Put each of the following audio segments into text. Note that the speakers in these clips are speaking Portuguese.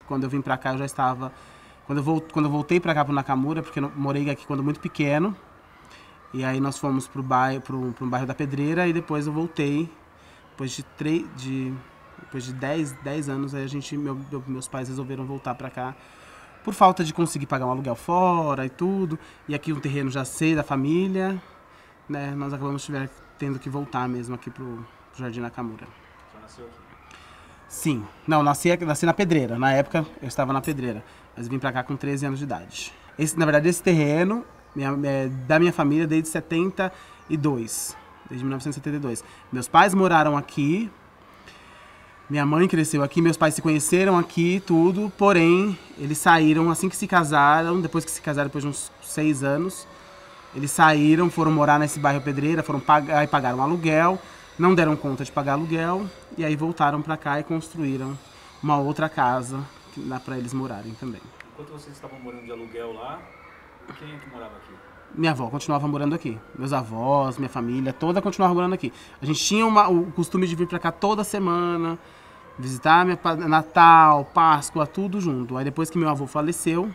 Quando eu vim pra cá, eu já estava... Quando eu voltei pra cá, pro Nakamura, porque eu morei aqui quando muito pequeno, e aí nós fomos pro um bairro da Pedreira, e depois eu voltei, depois de 10 anos, aí meus pais resolveram voltar pra cá, por falta de conseguir pagar um aluguel fora e tudo, e aqui um terreno já sei da família, né, nós acabamos tendo que voltar mesmo aqui pro Jardim Nakamura. Você nasceu aqui? Sim. Não, nasci na Pedreira. Na época eu estava na Pedreira, mas vim pra cá com 13 anos de idade. Na verdade, esse terreno é da minha família desde 72, desde 1972. Meus pais moraram aqui, minha mãe cresceu aqui, meus pais se conheceram aqui, tudo, porém, eles saíram assim que se casaram, depois de uns 6 anos, eles saíram, foram morar nesse bairro Pedreira, foram pagar e pagaram aluguel, não deram conta de pagar aluguel, e aí voltaram pra cá e construíram uma outra casa que dá pra eles morarem também. Enquanto vocês estavam morando de aluguel lá, quem é que morava aqui? Minha avó continuava morando aqui. Meus avós, minha família, toda continuava morando aqui. A gente tinha o costume de vir pra cá toda semana, visitar Natal, Páscoa, tudo junto. Aí depois que meu avô faleceu,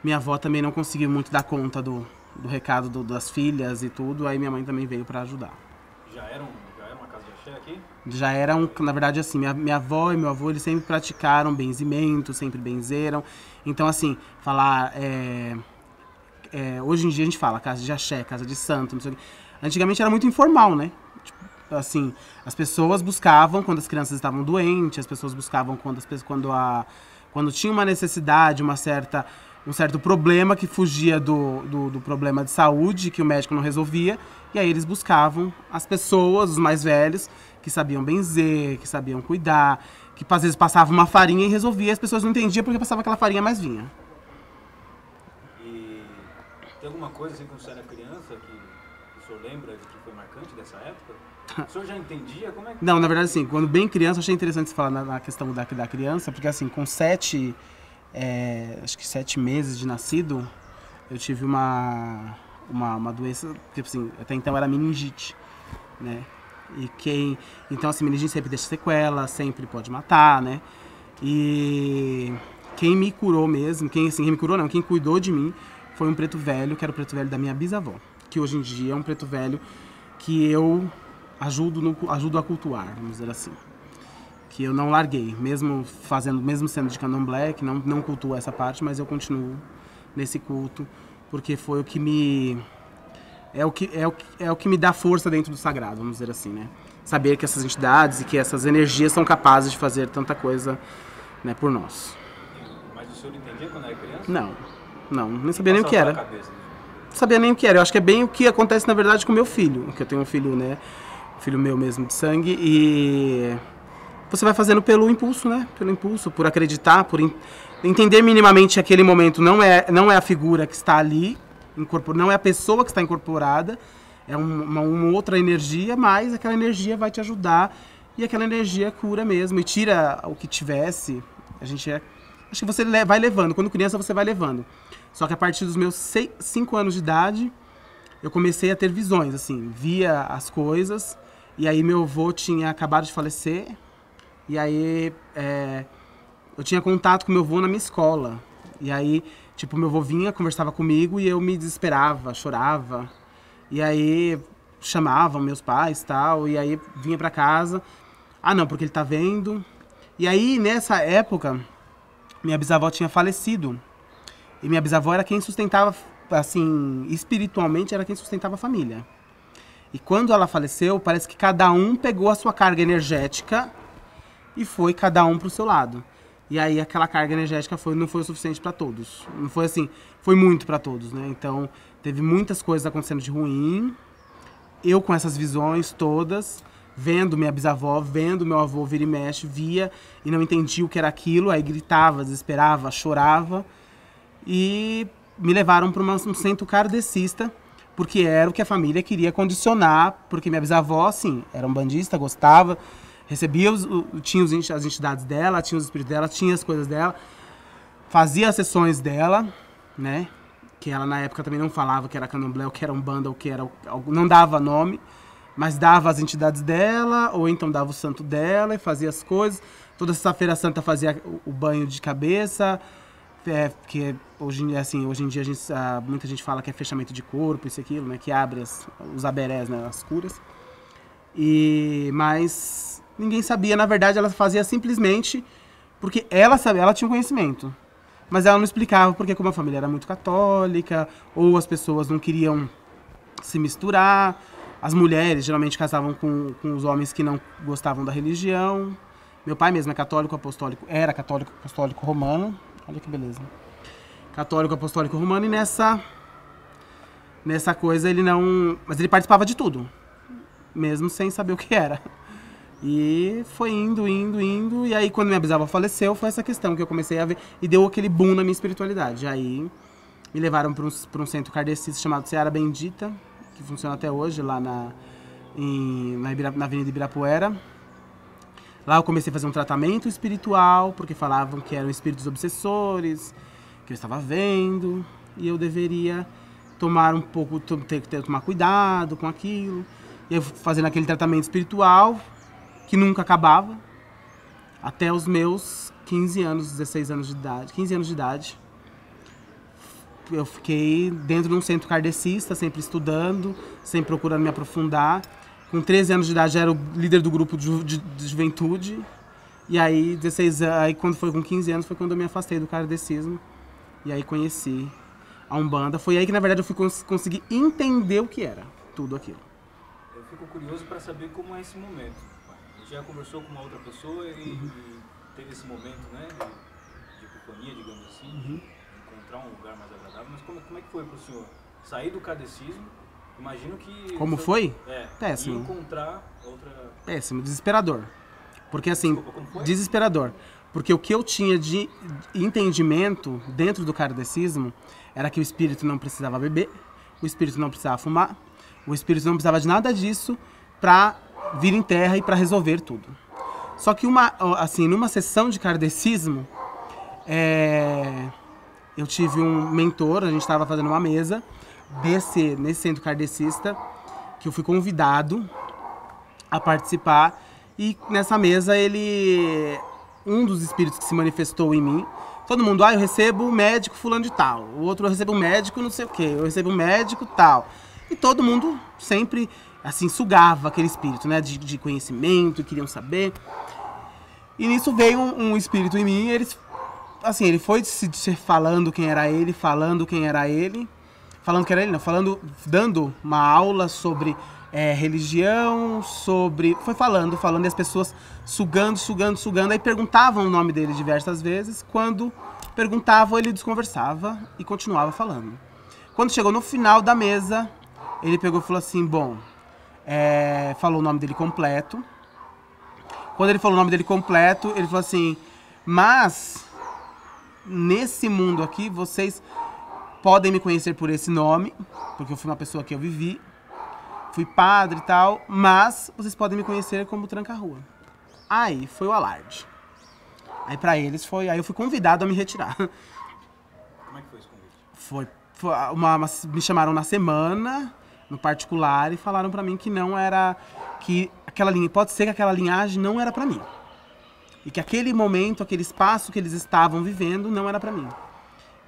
minha avó também não conseguiu muito dar conta do recado das filhas e tudo, aí minha mãe também veio pra ajudar. Já era uma casa de axé aqui? Já era, na verdade, assim, minha avó e meu avô, eles sempre praticaram benzimento, sempre benzeram. Então, assim, falar... hoje em dia a gente fala casa de axé, casa de santo, não sei o quê. Antigamente era muito informal, né? Tipo, assim, as pessoas buscavam quando as crianças estavam doentes, as pessoas buscavam quando tinha uma necessidade, um certo problema que fugia do problema de saúde, que o médico não resolvia, e aí eles buscavam as pessoas, os mais velhos, que sabiam benzer, que sabiam cuidar, que às vezes passava uma farinha e resolvia, as pessoas não entendiam porque passava aquela farinha, mas vinha. E tem alguma coisa assim quando você era criança que o senhor lembra que foi marcante dessa época? O senhor já entendia? Como é que... Não, na verdade, assim, quando bem criança, eu achei interessante você falar na questão da criança, porque assim, com 7 meses de nascido, eu tive uma doença, tipo assim, até então era meningite, né? Então, assim, meningite sempre deixa sequela, sempre pode matar, né? E quem me curou mesmo, quem me curou não, quem cuidou de mim foi um preto velho, que era o preto velho da minha bisavó, que hoje em dia é um preto velho que eu ajudo a cultuar, vamos dizer assim. Que eu não larguei, mesmo sendo de candomblé, que não cultuo essa parte, mas eu continuo nesse culto, porque foi o que me... É o que me dá força dentro do sagrado, vamos dizer assim, né? Saber que essas entidades e que essas energias são capazes de fazer tanta coisa, né, por nós. Mas o senhor entendia quando era criança? Não, nem sabia nem o que era. Cabeça, né? Não sabia nem o que era. Eu acho que é bem o que acontece, na verdade, com o meu filho, que eu tenho um filho, né? Filho meu mesmo de sangue, e você vai fazendo pelo impulso, né? Pelo impulso, por acreditar, por entender minimamente que aquele momento não é a figura que está ali, não é a pessoa que está incorporada, é uma outra energia, mas aquela energia vai te ajudar e aquela energia cura mesmo e tira o que tivesse. Acho que você vai levando, quando criança você vai levando. Só que a partir dos meus 5 anos de idade, eu comecei a ter visões, assim, via as coisas, e aí meu avô tinha acabado de falecer, e aí eu tinha contato com meu avô na minha escola, e aí, tipo, meu avô vinha, conversava comigo, e eu me desesperava, chorava, e aí chamavam meus pais e tal, e aí vinha pra casa, não, porque ele tá vendo, e aí nessa época, minha bisavó tinha falecido, e minha bisavó era quem sustentava, assim, espiritualmente era quem sustentava a família. E quando ela faleceu, parece que cada um pegou a sua carga energética e foi cada um pro seu lado. E aí aquela carga energética não foi o suficiente para todos. Não foi assim, foi muito para todos, né? Então, teve muitas coisas acontecendo de ruim. Eu com essas visões todas, vendo minha bisavó, vendo meu avô vir e mexe, via e não entendia o que era aquilo, aí gritava, desesperava, chorava. E me levaram para um centro kardecista, porque era o que a família queria condicionar, porque minha bisavó, assim, era um bandista, gostava, recebia, tinha as entidades dela, tinha os espíritos dela, tinha as coisas dela, fazia as sessões dela, né, que ela na época também não falava que era candomblé, ou que era umbanda, ou que era... não dava nome, mas dava as entidades dela, ou então dava o santo dela e fazia as coisas. Toda sexta-feira santa fazia o banho de cabeça, que hoje em dia muita gente fala que é fechamento de corpo, isso e aquilo, né? Que abre os aberés, né? As curas. Mas ninguém sabia, na verdade ela fazia simplesmente porque ela sabia, ela tinha um conhecimento. Mas ela não explicava porque como a família era muito católica, ou as pessoas não queriam se misturar, as mulheres geralmente casavam com os homens que não gostavam da religião. Meu pai mesmo é católico apostólico, era católico apostólico romano. Olha que beleza. Católico apostólico romano, e nessa coisa ele não... Mas ele participava de tudo, mesmo sem saber o que era. E foi indo, e aí quando minha bisavó faleceu, foi essa questão que eu comecei a ver, e deu aquele boom na minha espiritualidade. Aí me levaram para um centro kardecista chamado Seara Bendita, que funciona até hoje, lá na Avenida Ibirapuera. Lá eu comecei a fazer um tratamento espiritual, porque falavam que eram espíritos obsessores, que eu estava vendo, e eu deveria tomar tomar cuidado com aquilo. E eu fazendo aquele tratamento espiritual, que nunca acabava, até os meus 15 anos, 16 anos de idade, 15 anos de idade. Eu fiquei dentro de um centro kardecista, sempre estudando, sempre procurando me aprofundar. Com 13 anos de idade, já era o líder do grupo de juventude. E aí, quando foi com 15 anos, foi quando eu me afastei do kardecismo. E aí conheci a Umbanda. Foi aí que, na verdade, eu consegui entender o que era tudo aquilo. Eu fico curioso para saber como é esse momento. A gente já conversou com uma outra pessoa e teve esse momento, né, de epifania, digamos assim, de encontrar um lugar mais agradável. Mas como é que foi para o senhor sair do kardecismo? Imagino que... Como foi? Péssimo. E encontrar outra... Péssimo, desesperador. Porque assim, Desculpa, como foi? Desesperador. Porque o que eu tinha de entendimento dentro do kardecismo era que o espírito não precisava beber, o espírito não precisava fumar, o espírito não precisava de nada disso para vir em terra e para resolver tudo. Só que numa sessão de kardecismo, eu tive um mentor, a gente estava fazendo uma mesa nesse centro kardecista, que eu fui convidado a participar, e nessa mesa um dos espíritos que se manifestou em mim, todo mundo, eu recebo um médico fulano de tal, o outro eu recebo um médico não sei o que, eu recebo um médico tal, e todo mundo sempre assim sugava aquele espírito, né, de conhecimento, queriam saber. E nisso veio um espírito em mim, ele foi falando quem era ele, dando uma aula sobre religião, foi falando, e as pessoas sugando, aí perguntavam o nome dele diversas vezes, quando perguntavam ele desconversava e continuava falando. Quando chegou no final da mesa, ele pegou e falou assim, falou o nome dele completo. Quando ele falou o nome dele completo, ele falou assim, mas nesse mundo aqui vocês podem me conhecer por esse nome, porque eu fui uma pessoa que eu vivi, fui padre e tal, mas vocês podem me conhecer como Tranca-Rua. Aí foi o alarde. Aí pra eles aí eu fui convidado a me retirar. Como é que foi esse convite? Me chamaram na semana, no particular, e falaram pra mim que não era, pode ser que aquela linhagem não era pra mim. E que aquele momento, aquele espaço que eles estavam vivendo não era pra mim.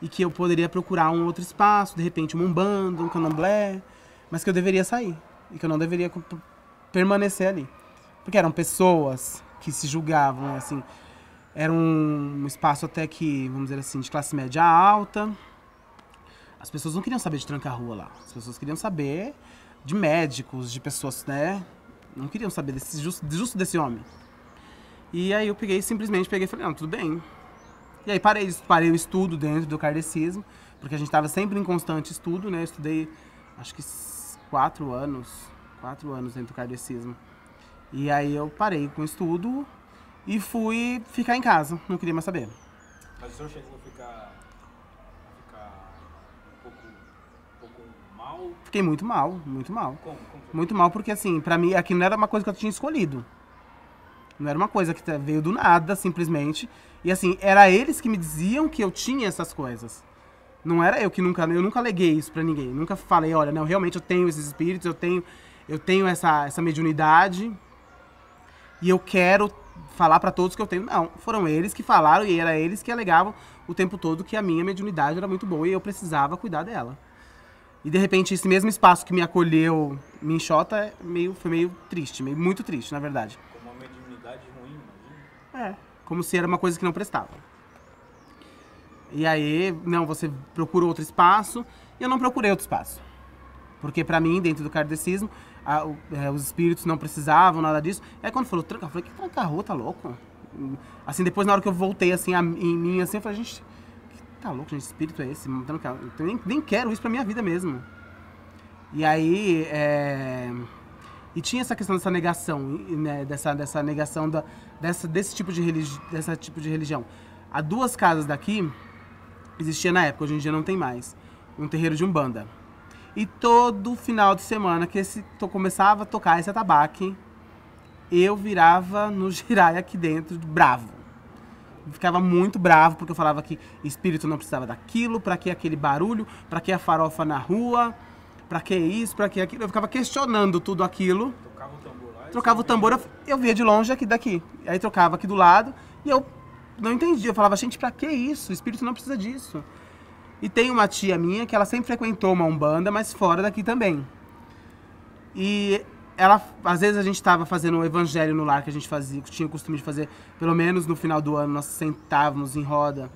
E que eu poderia procurar um outro espaço, de repente um umbanda, um candomblé, mas que eu deveria sair. E que eu não deveria permanecer ali. Porque eram pessoas que se julgavam, assim, era um espaço até que, vamos dizer assim, de classe média alta. As pessoas não queriam saber de Tranca-Rua lá. As pessoas queriam saber de médicos, de pessoas, né? Não queriam saber justo desse homem. E aí eu simplesmente peguei e falei, não, tudo bem. E aí parei o estudo dentro do kardecismo, porque a gente estava sempre em constante estudo, né? Eu estudei, acho que 4 anos dentro do kardecismo. E aí eu parei com o estudo e fui ficar em casa, não queria mais saber. Mas o senhor chegou a ficar um pouco mal? Fiquei muito mal. Como? Muito mal, porque assim, pra mim, aqui não era uma coisa que eu tinha escolhido. Não era uma coisa que veio do nada, simplesmente. E assim, era eles que me diziam que eu tinha essas coisas. Não era eu nunca aleguei isso pra ninguém. Nunca falei, olha, não, realmente eu tenho esses espíritos, eu tenho... eu tenho essa mediunidade e eu quero falar pra todos que eu tenho. Não, foram eles que falaram e era eles que alegavam o tempo todo que a minha mediunidade era muito boa e eu precisava cuidar dela. E de repente esse mesmo espaço que me acolheu me enxota foi meio triste, muito triste, na verdade. Como uma mediunidade ruim, imagina. Como se era uma coisa que não prestava. E aí, não, você procura outro espaço, e eu não procurei outro espaço. Porque pra mim, dentro do kardecismo, os espíritos não precisavam, nada disso. Aí quando falou tranca, eu falei, que tranca-rua, tá louco? Assim, depois na hora que eu voltei assim, em mim, assim, eu falei, gente, tá louco, gente, espírito é esse? Eu nem quero isso pra minha vida mesmo. E aí, e tinha essa questão dessa negação, né, dessa negação desse tipo de religião. Há 2 casas daqui, existia na época, hoje em dia não tem mais, um terreiro de Umbanda. E todo final de semana que começava a tocar esse atabaque, eu virava no giraia aqui dentro, bravo. Eu ficava muito bravo, porque eu falava que espírito não precisava daquilo, pra que aquele barulho, pra que a farofa na rua, pra que isso, pra que aquilo. Eu ficava questionando tudo aquilo. Tocava o tambor lá? Trocava o tambor, eu via de longe aqui daqui. Aí trocava aqui do lado e eu não entendia. Eu falava, gente, pra que isso? O espírito não precisa disso. E tem uma tia minha que ela sempre frequentou uma Umbanda, mas fora daqui também. E ela, às vezes a gente estava fazendo um evangelho no lar que a gente tinha o costume de fazer, pelo menos no final do ano, nós sentávamos em roda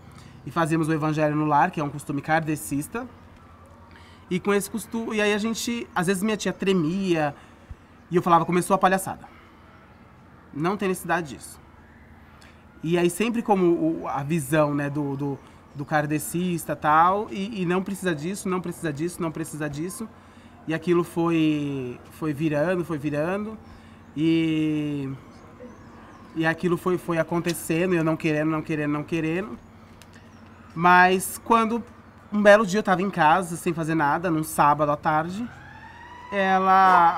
e fazíamos o evangelho no lar, que é um costume kardecista. E com esse costume, e aí a gente, às vezes minha tia tremia e eu falava, começou a palhaçada. Não tem necessidade disso. E aí sempre como a visão, né, do kardecista e tal, e não precisa disso, não precisa disso, não precisa disso. E aquilo foi virando, e aquilo foi acontecendo, e eu não querendo. Mas quando um belo dia eu tava em casa, sem fazer nada, num sábado à tarde,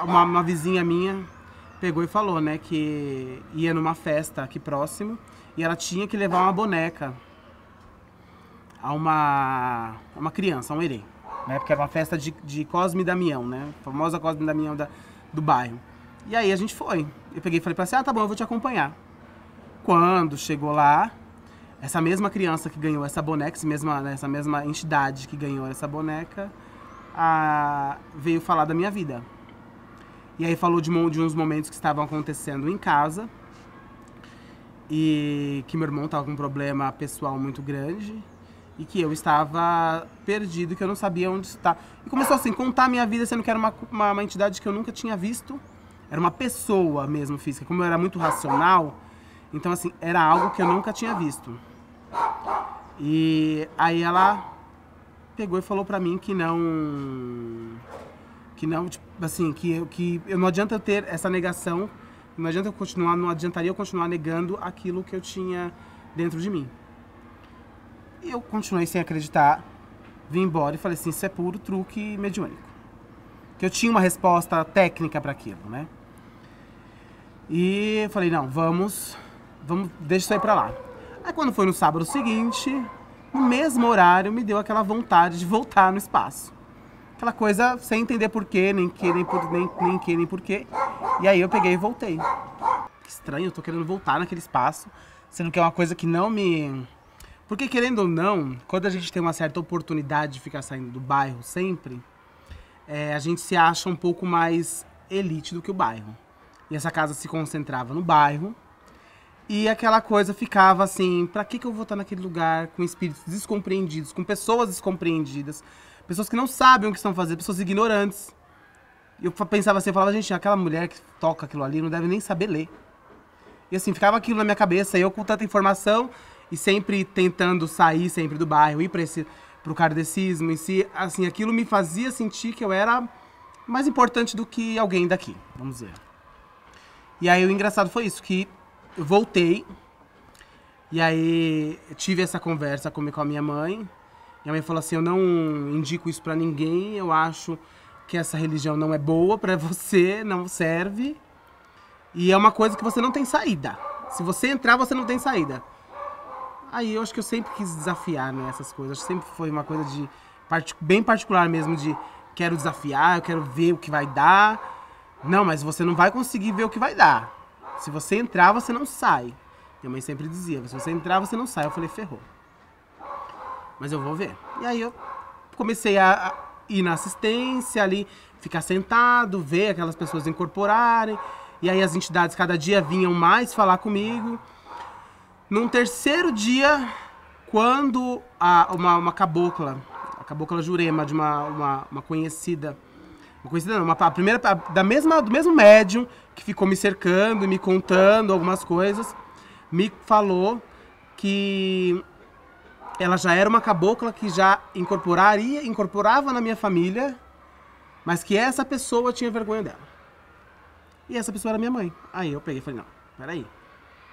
uma vizinha minha pegou e falou, né, que ia numa festa aqui próximo, e ela tinha que levar uma boneca a uma criança, a um herê, né? Porque era uma festa de Cosme e Damião, né? A famosa Cosme e Damião do bairro. E aí a gente foi. Eu peguei e falei pra ela assim, tá bom, eu vou te acompanhar. Quando chegou lá, essa mesma criança que ganhou essa boneca, essa mesma entidade que ganhou essa boneca, veio falar da minha vida. E aí falou de uns momentos que estavam acontecendo em casa, e que meu irmão estava com um problema pessoal muito grande, e que eu estava perdido, que eu não sabia onde estar. E começou assim, contar a minha vida, sendo que era uma entidade que eu nunca tinha visto. Era uma pessoa mesmo física. Como eu era muito racional, então assim, era algo que eu nunca tinha visto. E aí ela pegou e falou pra mim que não, tipo, assim, que eu não adianta eu ter essa negação, não adiantaria eu continuar negando aquilo que eu tinha dentro de mim. E eu continuei sem acreditar, vim embora e falei assim, isso é puro truque mediúnico. Que eu tinha uma resposta técnica para aquilo, né? E eu falei, não, vamos, deixa isso aí pra lá. Aí quando foi no sábado seguinte, no mesmo horário, me deu aquela vontade de voltar no espaço. Aquela coisa sem entender porquê, nem porquê. E aí eu peguei e voltei. Que estranho, eu tô querendo voltar naquele espaço, sendo que é uma coisa que não me... Porque, querendo ou não, quando a gente tem uma certa oportunidade de ficar saindo do bairro sempre, a gente se acha um pouco mais elite do que o bairro. E essa casa se concentrava no bairro, e aquela coisa ficava assim, pra que eu vou estar naquele lugar com espíritos descompreendidos, com pessoas descompreendidas, pessoas que não sabem o que estão fazendo, pessoas ignorantes. E eu pensava assim, eu falava, gente, aquela mulher que toca aquilo ali não deve nem saber ler. E assim, ficava aquilo na minha cabeça, eu com tanta informação... E sempre tentando sair sempre do bairro, ir pro kardecismo em si, assim, aquilo me fazia sentir que eu era mais importante do que alguém daqui, vamos dizer. E aí o engraçado foi isso, que eu voltei, e aí eu tive essa conversa com a minha mãe, e a mãe falou assim, eu não indico isso pra ninguém, eu acho que essa religião não é boa pra você, não serve, e é uma coisa que você não tem saída. Se você entrar, você não tem saída. Aí eu acho que eu sempre quis desafiar, né, essas coisas. Sempre foi uma coisa bem particular mesmo, de quero desafiar, eu quero ver o que vai dar. Não, mas você não vai conseguir ver o que vai dar. Se você entrar, você não sai. Minha mãe sempre dizia, se você entrar, você não sai. Eu falei, ferrou. Mas eu vou ver. E aí eu comecei a ir na assistência ali, ficar sentado, ver aquelas pessoas incorporarem. E aí as entidades cada dia vinham mais falar comigo. Num terceiro dia, quando uma cabocla, a cabocla Jurema, de uma conhecida, não, a primeira, do mesmo médium, que ficou me cercando e me contando algumas coisas, me falou que ela já era uma cabocla que já incorporava na minha família, mas que essa pessoa tinha vergonha dela. E essa pessoa era minha mãe. Aí eu peguei e falei, não, peraí.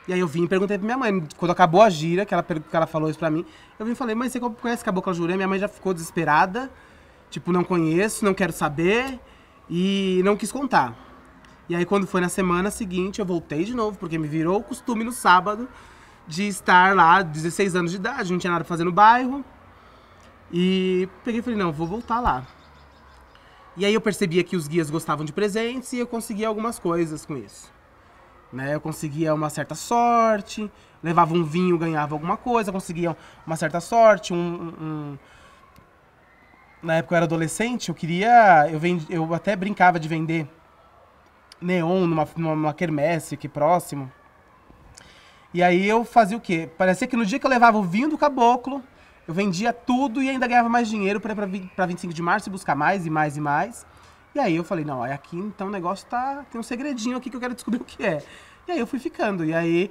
E aí eu vim e perguntei pra minha mãe, quando acabou a gira, que ela falou isso pra mim, eu vim e falei, mãe, você conhece Cabocla Jurema? Minha mãe já ficou desesperada, tipo, não conheço, não quero saber, e não quis contar. E aí quando foi na semana seguinte, eu voltei de novo, porque me virou o costume no sábado de estar lá, 16 anos de idade, não tinha nada pra fazer no bairro. E peguei e falei, não, vou voltar lá. E aí eu percebia que os guias gostavam de presentes e eu conseguia algumas coisas com isso. Né? Eu conseguia uma certa sorte, levava um vinho, ganhava alguma coisa, conseguia uma certa sorte, Na época eu era adolescente, eu até brincava de vender neon numa quermesse aqui próximo. E aí eu fazia o quê? Parecia que no dia que eu levava o vinho do caboclo, eu vendia tudo e ainda ganhava mais dinheiro pra 25 de março e buscar mais e mais e mais. E aí eu falei, não, aqui então o negócio tem um segredinho aqui que eu quero descobrir o que é. E aí eu fui ficando. E aí,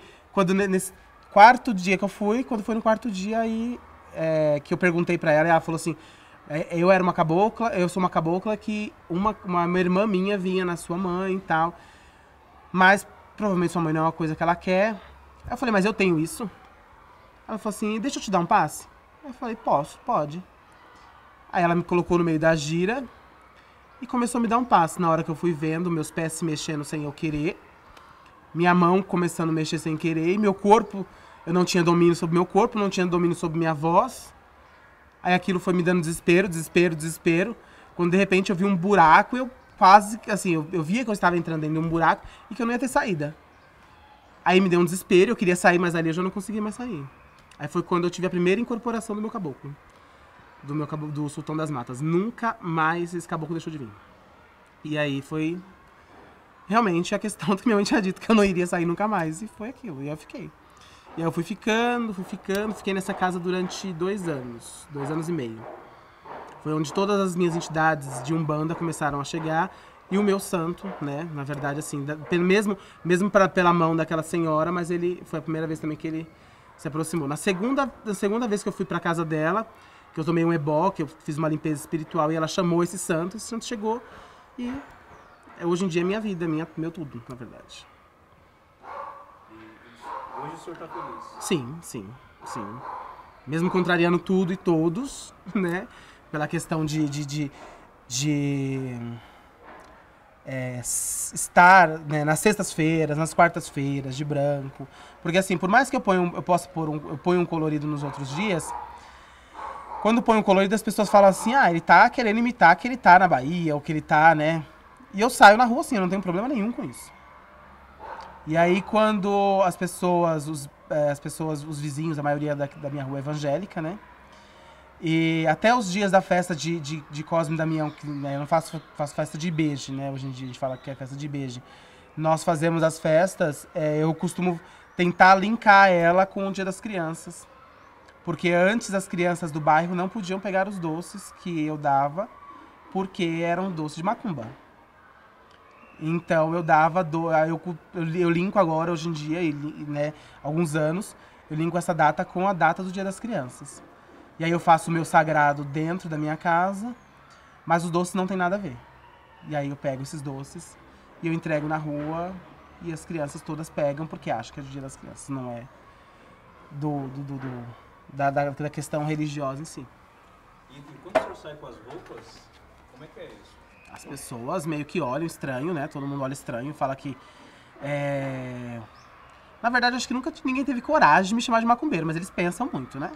nesse quarto dia que eu fui, quando foi no quarto dia, aí que eu perguntei pra ela, e ela falou assim, eu sou uma cabocla que uma irmã minha vinha na sua mãe e tal, mas provavelmente sua mãe não é uma coisa que ela quer. Aí eu falei, mas eu tenho isso? Ela falou assim, deixa eu te dar um passe? Eu falei, pode. Aí ela me colocou no meio da gira e começou a me dar um passe. Na hora que eu fui vendo, meus pés se mexendo sem eu querer, minha mão começando a mexer sem querer, e meu corpo, eu não tinha domínio sobre meu corpo, não tinha domínio sobre minha voz. Aí aquilo foi me dando desespero. Quando de repente eu vi um buraco, eu quase, assim, eu via que eu estava entrando dentro de um buraco e que eu não ia ter saída. Aí me deu um desespero, eu queria sair, mas ali eu já não conseguia mais sair. Aí foi quando eu tive a primeira incorporação do meu caboclo. Do Sultão das Matas. Nunca mais esse caboclo deixou de vir. E aí foi realmente a questão que minha mãe tinha dito, que eu não iria sair nunca mais. E foi aquilo, e eu fiquei. E aí eu fui ficando, fiquei nessa casa durante 2 anos, 2 anos e meio. Foi onde todas as minhas entidades de Umbanda começaram a chegar. E o meu santo, né, na verdade, assim, mesmo pela mão daquela senhora, mas foi a primeira vez também que ele se aproximou. Na segunda vez que eu fui pra casa dela, que eu tomei um ebó, que eu fiz uma limpeza espiritual e ela chamou esse santo chegou e hoje em dia é minha vida, meu tudo, na verdade. E hoje o senhor tá feliz? Sim. Mesmo contrariando tudo e todos, né, pela questão de estar, né, nas sextas-feiras, nas quartas-feiras, de branco. Porque assim, por mais que eu ponha um colorido nos outros dias, quando põe um colorido as pessoas falam assim, ele tá querendo imitar que ele tá na Bahia, ou que ele tá, né? E eu saio na rua assim, eu não tenho problema nenhum com isso. E aí quando as pessoas, os vizinhos, a maioria da minha rua é evangélica, né? E até os dias da festa de Cosme e Damião, que, né, eu não faço festa de Ibeje, né? Hoje em dia a gente fala que é festa de Ibeje. Nós fazemos as festas, eu costumo tentar linkar ela com o Dia das Crianças. Porque antes as crianças do bairro não podiam pegar os doces que eu dava, porque eram doces de macumba. Então eu dava, eu linko agora, hoje em dia, né, alguns anos, eu linko essa data com a data do Dia das Crianças. E aí eu faço o meu sagrado dentro da minha casa, mas os doces não tem nada a ver. E aí eu pego esses doces e eu entrego na rua e as crianças todas pegam porque acham que é o Dia das Crianças, não é da questão religiosa em si. E quando o senhor sai com as roupas, como é que é isso? As pessoas meio que olham estranho, né? Todo mundo olha estranho, fala que... Na verdade, acho que nunca ninguém teve coragem de me chamar de macumbeiro, mas eles pensam muito, né?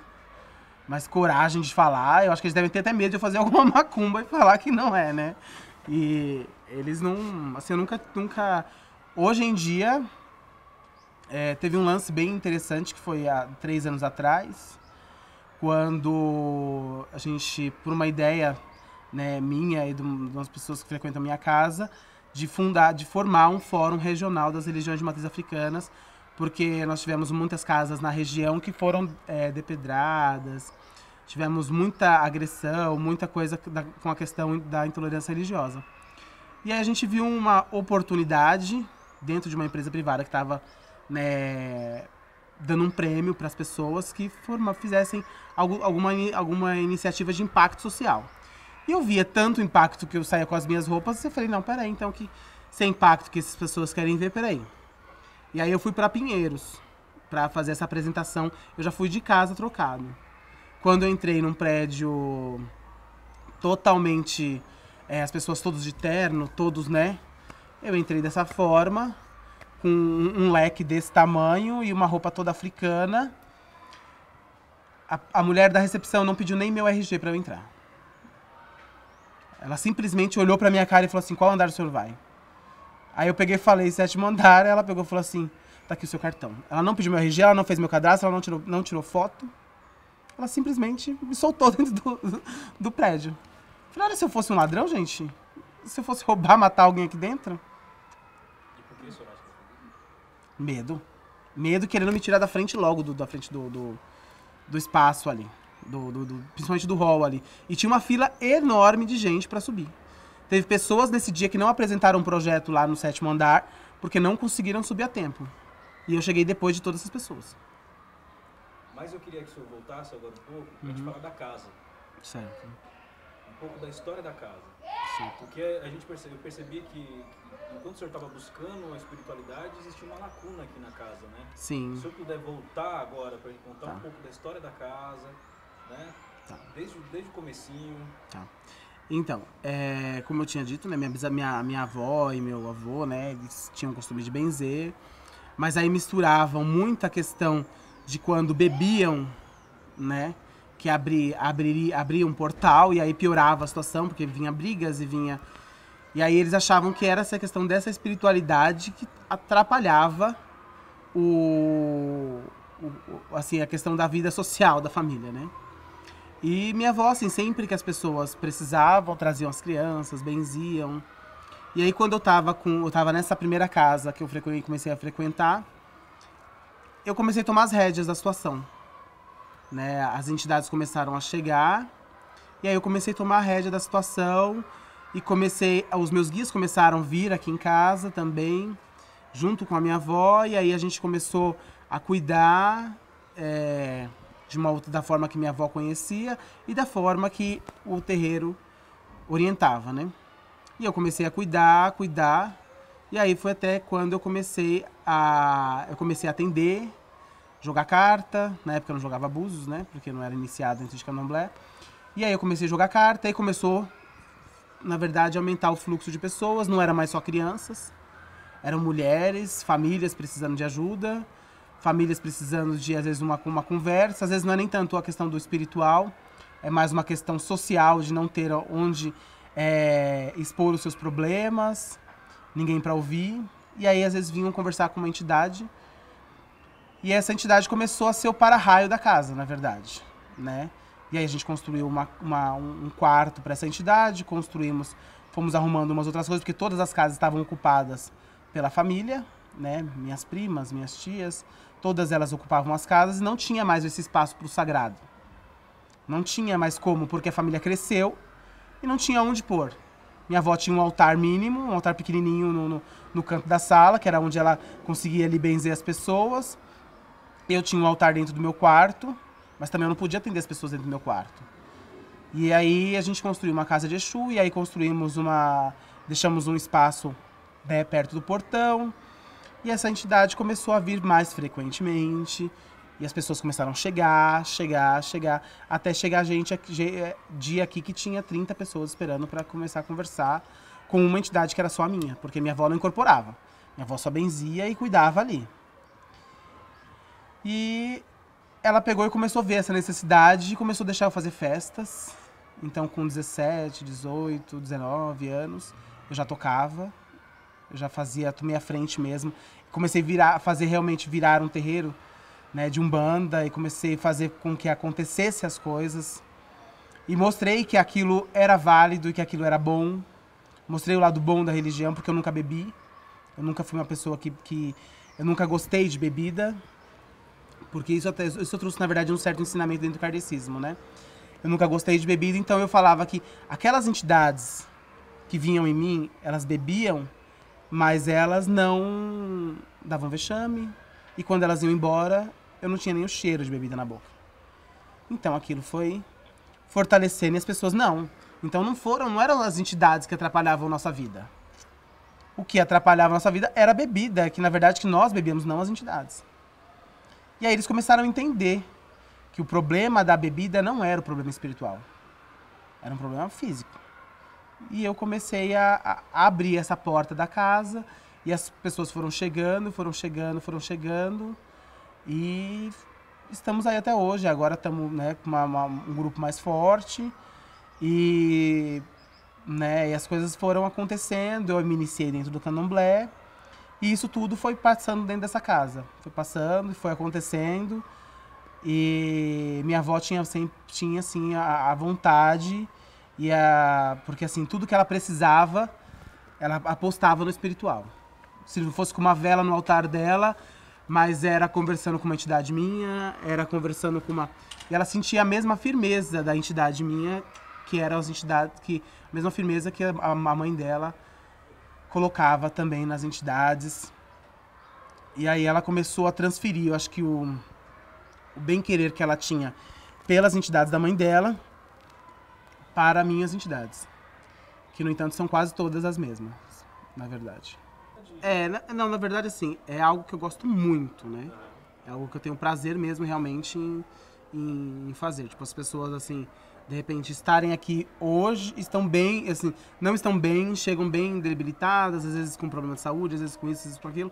Mas coragem de falar, eu acho que eles devem ter até medo de eu fazer alguma macumba e falar que não é, né? E Eles não... Assim, eu nunca... Hoje em dia, teve um lance bem interessante que foi há 3 anos atrás, quando a gente, por uma ideia, né, minha e de umas pessoas que frequentam a minha casa, de formar um fórum regional das religiões de matriz africanas, porque nós tivemos muitas casas na região que foram depedradas, tivemos muita agressão, muita coisa com a questão da intolerância religiosa. E aí a gente viu uma oportunidade dentro de uma empresa privada que estava, né, dando um prêmio para as pessoas que fizessem alguma iniciativa de impacto social. E eu via tanto impacto que eu saía com as minhas roupas, eu falei, não, peraí, então se é impacto que essas pessoas querem ver, peraí. E aí eu fui para Pinheiros para fazer essa apresentação. Eu já fui de casa trocado. Quando eu entrei num prédio totalmente... as pessoas todas de terno, todos, né? Eu entrei dessa forma, com um leque desse tamanho e uma roupa toda africana. A mulher da recepção não pediu nem meu RG para eu entrar. Ela simplesmente olhou pra minha cara e falou assim, qual andar o senhor vai? Aí eu peguei e falei, 7º andar, ela pegou e falou assim, tá aqui o seu cartão. Ela não pediu meu RG, ela não fez meu cadastro, ela não tirou foto. Ela simplesmente me soltou dentro do prédio. Eu falei, olha, se eu fosse um ladrão, gente, se eu fosse roubar, matar alguém aqui dentro... E por que isso acha? Medo. Medo querendo me tirar da frente logo, da frente do espaço ali. Principalmente do hall ali. E tinha uma fila enorme de gente pra subir. Teve pessoas nesse dia que não apresentaram um projeto lá no 7º andar, porque não conseguiram subir a tempo. E eu cheguei depois de todas essas pessoas. Mas eu queria que o senhor voltasse agora um pouco pra gente falar da casa. Certo. Um pouco da história da casa. Sim. Porque eu percebi que enquanto o senhor estava buscando a espiritualidade, existia uma lacuna aqui na casa, né? Sim. Se o senhor puder voltar agora pra gente contar Tá. um pouco da história da casa, né? Tá. Desde o comecinho. Tá. Então, como eu tinha dito, né, minha avó e meu avô, né, eles tinham o costume de benzer, mas aí misturavam muita questão de quando bebiam, né, que abria um portal e aí piorava a situação, porque vinha brigas e vinha... E aí eles achavam que era essa questão dessa espiritualidade que atrapalhava assim, a questão da vida social da família, né? E minha avó, assim, sempre que as pessoas precisavam, traziam as crianças, benziam. E aí quando eu tava nessa primeira casa que eu comecei a frequentar, eu comecei a tomar as rédeas da situação, né? As entidades começaram a chegar, e aí eu comecei a tomar a rédea da situação, e os meus guias começaram a vir aqui em casa também, junto com a minha avó, e aí a gente começou a cuidar da forma que minha avó conhecia e da forma que o terreiro orientava, né? E eu comecei a cuidar, e aí foi até quando eu comecei a atender, jogar carta. Na época eu não jogava búzios, né? Porque eu não era iniciado dentro de candomblé. E aí eu comecei a jogar carta e começou, na verdade, a aumentar o fluxo de pessoas. Não era mais só crianças, eram mulheres, famílias precisando de ajuda, famílias precisando de, às vezes, uma conversa. Às vezes não é nem tanto a questão do espiritual, é mais uma questão social de não ter onde expor os seus problemas, ninguém para ouvir. E aí, às vezes, vinham conversar com uma entidade. E essa entidade começou a ser o para-raio da casa, na verdade, né? E aí a gente construiu um quarto para essa entidade, fomos arrumando umas outras coisas, porque todas as casas estavam ocupadas pela família, né? Minhas primas, minhas tias, todas elas ocupavam as casas e não tinha mais esse espaço para o sagrado. Não tinha mais como, porque a família cresceu e não tinha onde pôr. Minha avó tinha um altar mínimo, um altar pequenininho no canto da sala, que era onde ela conseguia ali benzer as pessoas. Eu tinha um altar dentro do meu quarto, mas também eu não podia atender as pessoas dentro do meu quarto. E aí a gente construiu uma casa de Exu, e aí deixamos um espaço, né, perto do portão, e essa entidade começou a vir mais frequentemente, e as pessoas começaram a chegar, até chegar dia aqui que tinha 30 pessoas esperando para começar a conversar com uma entidade que era só a minha, porque minha avó não incorporava. Minha avó só benzia e cuidava ali. E ela pegou e começou a ver essa necessidade e começou a deixar eu fazer festas. Então, com 17, 18, 19 anos, eu já tocava, eu já tomei a frente mesmo. Comecei a fazer realmente virar um terreiro, né, de umbanda, e comecei a fazer com que acontecesse as coisas. E mostrei que aquilo era válido e que aquilo era bom. Mostrei o lado bom da religião, porque eu nunca bebi. Eu nunca fui uma pessoa que eu nunca gostei de bebida. Porque isso eu trouxe, na verdade, um certo ensinamento dentro do kardecismo, né? Eu nunca gostei de bebida, então eu falava que aquelas entidades que vinham em mim, elas bebiam, mas elas não davam vexame. E quando elas iam embora, eu não tinha nem o cheiro de bebida na boca. Então aquilo foi fortalecendo, e as pessoas não. Então não eram as entidades que atrapalhavam a nossa vida. O que atrapalhava a nossa vida era a bebida, que na verdade que nós bebíamos, não as entidades. E aí eles começaram a entender que o problema da bebida não era o problema espiritual. Era um problema físico. E eu comecei a abrir essa porta da casa, e as pessoas foram chegando. E estamos aí até hoje. Agora estamos, né, com um grupo mais forte. E as coisas foram acontecendo. Eu me iniciei dentro do candomblé. E isso tudo foi passando dentro dessa casa. Foi passando, foi acontecendo. E minha avó tinha assim, a vontade. Porque assim, tudo que ela precisava, ela apostava no espiritual. Se não fosse com uma vela no altar dela, mas era conversando com uma entidade minha, era conversando com uma... E ela sentia a mesma firmeza da entidade minha, que eram as entidades, a mesma firmeza que a mãe dela colocava também nas entidades. E aí ela começou a transferir, eu acho que o bem-querer que ela tinha pelas entidades da mãe dela para minhas entidades. Que, no entanto, são quase todas as mesmas, na verdade. Na verdade, assim, é algo que eu gosto muito, né? É algo que eu tenho prazer mesmo, realmente, em fazer. Tipo, as pessoas, assim, de repente, estarem aqui hoje, estão bem, assim, não estão bem, chegam bem debilitadas, às vezes com problema de saúde, às vezes com isso, às vezes com aquilo,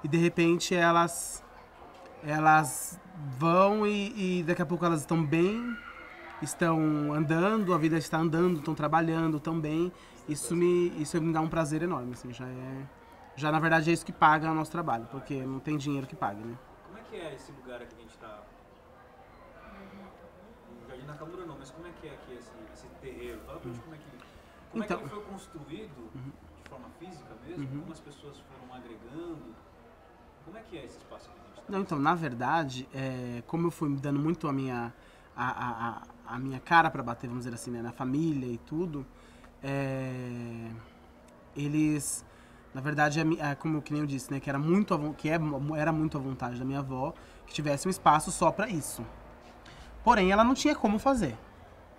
e, de repente, elas vão e daqui a pouco elas estão bem, estão andando, a vida está andando, estão trabalhando, estão bem. Isso me dá um prazer enorme, assim, já na verdade é isso que paga o nosso trabalho, porque não tem dinheiro que pague, né? Como é que é esse lugar aqui que a gente está? No Jardim da Câmara não, mas como é que é aqui esse terreiro? Fala pra gente como é que ele foi construído de forma física mesmo, como as pessoas foram agregando. Como é que é esse espaço aqui que a gente está? Não, então, na verdade, como eu fui dando muito a minha cara para bater, vamos dizer assim, né, na família e tudo, eles, na verdade, como que nem eu disse, né, era muito à vontade da minha avó que tivesse um espaço só para isso. Porém, ela não tinha como fazer.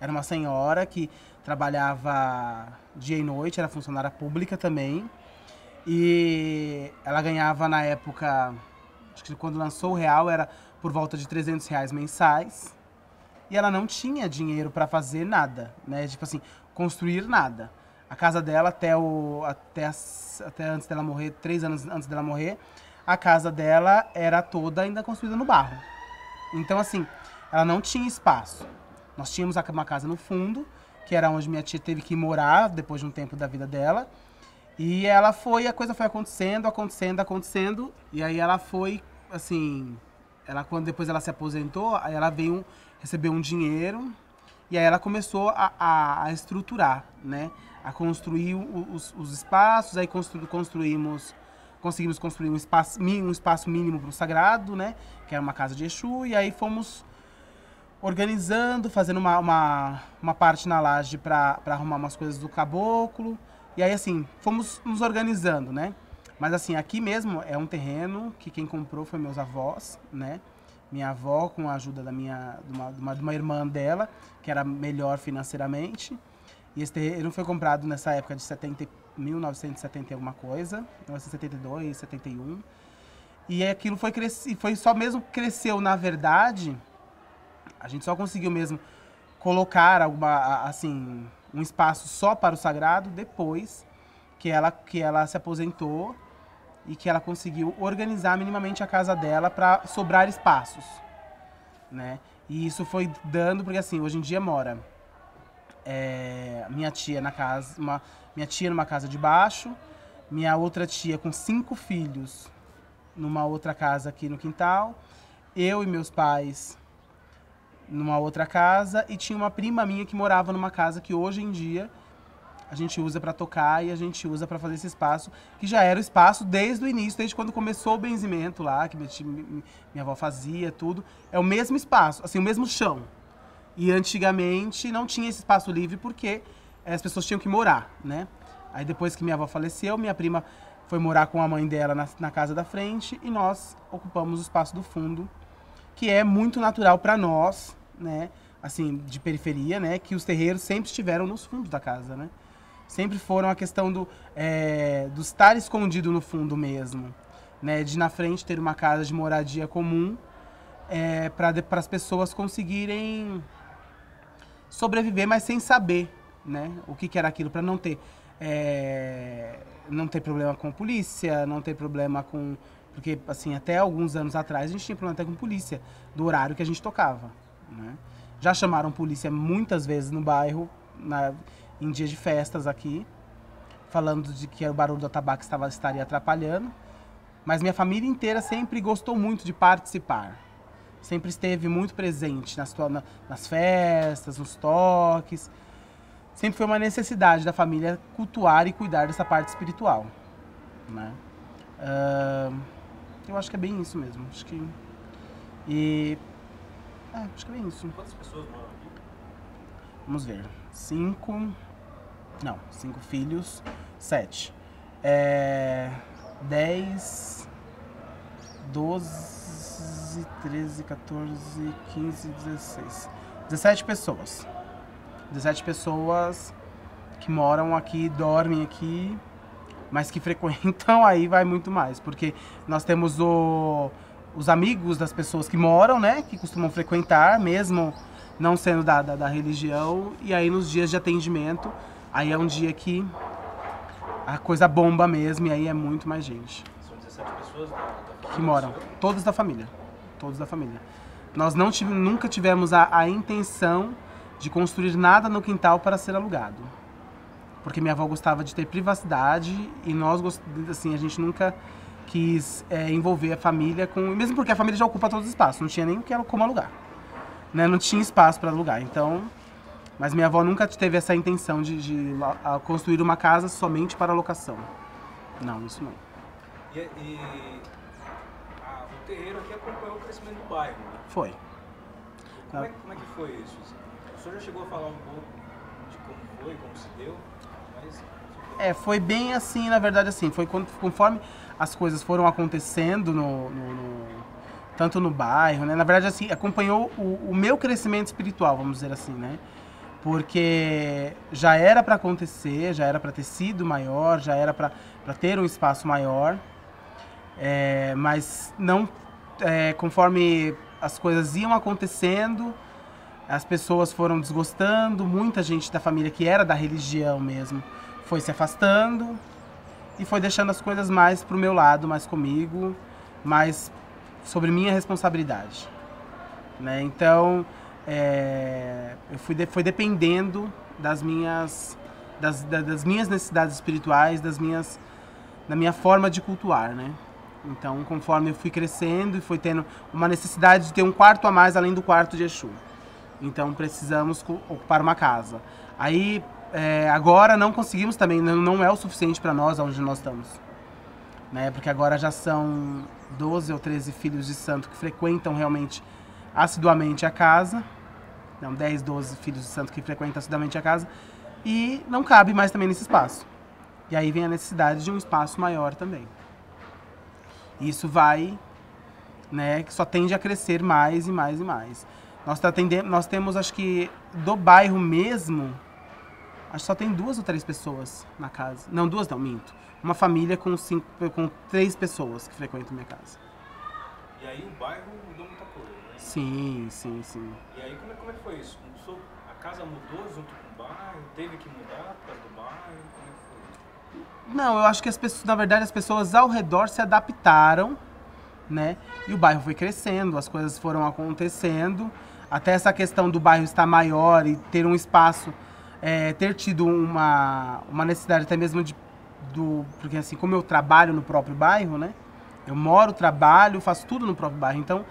Era uma senhora que trabalhava dia e noite, era funcionária pública também, e ela ganhava na época, acho que quando lançou o real era por volta de R$300 mensais. E ela não tinha dinheiro para fazer nada, né? Tipo assim, construir nada. A casa dela, até antes dela morrer, 3 anos antes dela morrer, a casa dela era toda ainda construída no barro. Então, assim, ela não tinha espaço. Nós tínhamos uma casa no fundo, que era onde minha tia teve que morar depois de um tempo da vida dela. E a coisa foi acontecendo, e aí ela foi, assim, quando depois ela se aposentou, aí ela recebeu um dinheiro, e aí ela começou a estruturar, né? A construir os espaços, aí conseguimos construir um espaço mínimo para o sagrado, né? Que era uma casa de Exu, e aí fomos organizando, fazendo uma parte na laje para arrumar umas coisas do caboclo, e aí assim, fomos nos organizando, né? Mas assim, aqui mesmo é um terreno que quem comprou foi meus avós, né? Minha avó, com a ajuda de uma irmã dela, que era melhor financeiramente. E esse terreno foi comprado nessa época de 1970 e alguma coisa, 1972, 71. E aquilo foi só mesmo cresceu, na verdade, a gente só conseguiu mesmo colocar um espaço só para o sagrado depois que ela se aposentou e que ela conseguiu organizar minimamente a casa dela para sobrar espaços, né? E isso foi dando, porque assim, hoje em dia mora minha tia na casa, minha tia numa casa de baixo, minha outra tia com 5 filhos numa outra casa aqui no quintal, eu e meus pais numa outra casa, e tinha uma prima minha que morava numa casa que hoje em dia a gente usa para tocar e a gente usa para fazer esse espaço, que já era o espaço desde o início, desde quando começou o benzimento lá, que minha avó fazia, tudo. É o mesmo espaço, assim, o mesmo chão. E antigamente não tinha esse espaço livre porque as pessoas tinham que morar, né? Aí depois que minha avó faleceu, minha prima foi morar com a mãe dela na casa da frente e nós ocupamos o espaço do fundo, que é muito natural para nós, né? Assim, de periferia, né? Que os terreiros sempre estiveram nos fundos da casa, né? Sempre foram a questão do estar escondido no fundo mesmo, né? De na frente ter uma casa de moradia comum, para as pessoas conseguirem sobreviver, mas sem saber, né? O que era aquilo, para não ter problema com polícia, não ter problema com... Porque, assim, até alguns anos atrás a gente tinha problema até com polícia, do horário que a gente tocava, né? Já chamaram polícia muitas vezes no bairro, em dias de festas aqui, falando de que o barulho do tabaco estaria atrapalhando. Mas minha família inteira sempre gostou muito de participar. Sempre esteve muito presente nas festas, nos toques. Sempre foi uma necessidade da família cultuar e cuidar dessa parte espiritual, né? Eu acho que é bem isso mesmo. Acho que é bem isso. Quantas pessoas moram aqui? Vamos ver. 5 filhos, 7. 10, 12, 13, 14, 15, 16. 17 pessoas. 17 pessoas que moram aqui, dormem aqui, mas que frequentam, aí vai muito mais. Porque nós temos os amigos das pessoas que moram, né? Que costumam frequentar, mesmo não sendo da religião. E aí nos dias de atendimento, aí é um dia que a coisa bomba mesmo, e aí é muito mais gente. São 17 pessoas que moram, todos da família. Todos da família. Nós nunca tivemos a intenção de construir nada no quintal para ser alugado. Porque minha avó gostava de ter privacidade e nós, assim, a gente nunca quis envolver a família com... Mesmo porque a família já ocupa todos os espaços, não tinha nem como alugar, né? Não tinha espaço para alugar, então... Mas minha avó nunca teve essa intenção de construir uma casa somente para locação. Não, isso não. O terreiro aqui acompanhou o crescimento do bairro, né? Foi. Como é que foi isso? O senhor já chegou a falar um pouco de como foi, como se deu? Mas... foi bem assim, na verdade, assim, foi conforme as coisas foram acontecendo tanto no bairro, né? Na verdade, assim, acompanhou o meu crescimento espiritual, vamos dizer assim, né? Porque já era para acontecer, já era para ter sido maior, já era para ter um espaço maior, mas não, conforme as coisas iam acontecendo, as pessoas foram desgostando, muita gente da família que era da religião mesmo foi se afastando e foi deixando as coisas mais pro meu lado, mais comigo, mais sobre minha responsabilidade, né? Então, eu fui dependendo das minhas necessidades espirituais, da minha forma de cultuar, né? Então, conforme eu fui crescendo e fui tendo uma necessidade de ter um quarto a mais além do quarto de Exu. Então, precisamos ocupar uma casa. Aí, agora não conseguimos também, não é o suficiente para nós onde nós estamos, né? Porque agora já são 12 ou 13 filhos de santo que frequentam realmente assiduamente a casa. Não, 10, 12 filhos de santo que frequentam assiduamente a casa. E não cabe mais também nesse espaço. E aí vem a necessidade de um espaço maior também. Isso vai, né, que só tende a crescer mais e mais e mais. Nós temos, acho que, do bairro mesmo, acho que só tem 2 ou 3 pessoas na casa. Não, 2 não, minto. Uma família com 3 pessoas que frequentam minha casa. E aí o bairro mudou muita coisa, né? Sim, sim, sim. E aí como é que foi isso? A casa mudou junto com o bairro? Teve que mudar por causa do bairro? Como é que foi? Não, eu acho que na verdade as pessoas ao redor se adaptaram, né? E o bairro foi crescendo, as coisas foram acontecendo. Até essa questão do bairro estar maior e ter um espaço ter tido uma necessidade até mesmo porque assim, como eu trabalho no próprio bairro, né? Eu moro, trabalho, faço tudo no próprio bairro. Então,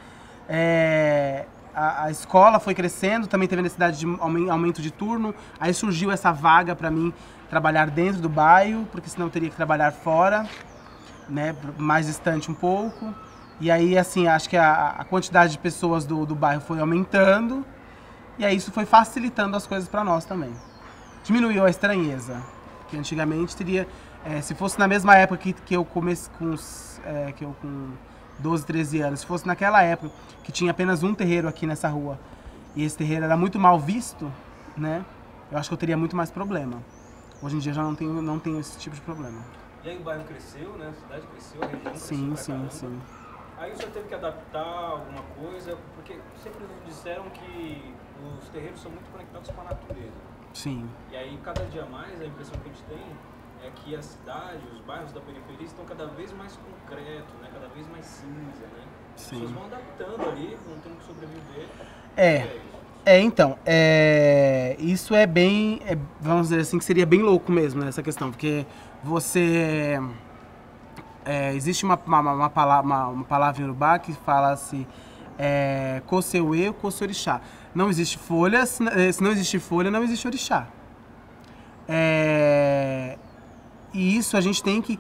a escola foi crescendo, também teve necessidade de aumento de turno. Aí surgiu essa vaga para mim trabalhar dentro do bairro, porque senão eu teria que trabalhar fora, né? Mais distante um pouco. E aí, assim, acho que a quantidade de pessoas do bairro foi aumentando. E aí isso foi facilitando as coisas para nós também. Diminuiu a estranheza, que antigamente teria... se fosse na mesma época que eu comecei que eu com 12, 13 anos, se fosse naquela época que tinha apenas um terreiro aqui nessa rua, e esse terreiro era muito mal visto, né? Eu acho que eu teria muito mais problema. Hoje em dia já não tenho esse tipo de problema. E aí o bairro cresceu, né? A cidade cresceu, a região Sim, cresceu pra sim, caramba. sim. Aí o senhor teve que adaptar alguma coisa, porque sempre nos disseram que os terreiros são muito conectados com a natureza. Sim. E aí, cada dia mais, a impressão que a gente tem é que a cidade, os bairros da periferia estão cada vez mais concretos, né? Cada vez mais cinza, né? As pessoas vão adaptando ali, vão tendo que sobreviver. Então, isso é bem, vamos dizer assim, que seria bem louco mesmo, né, essa questão, porque você... existe uma palavra em Urubá que fala assim, Koseuê, Koseorixá. Não existe folha, se não existe folha, não existe orixá. E isso a gente tem que...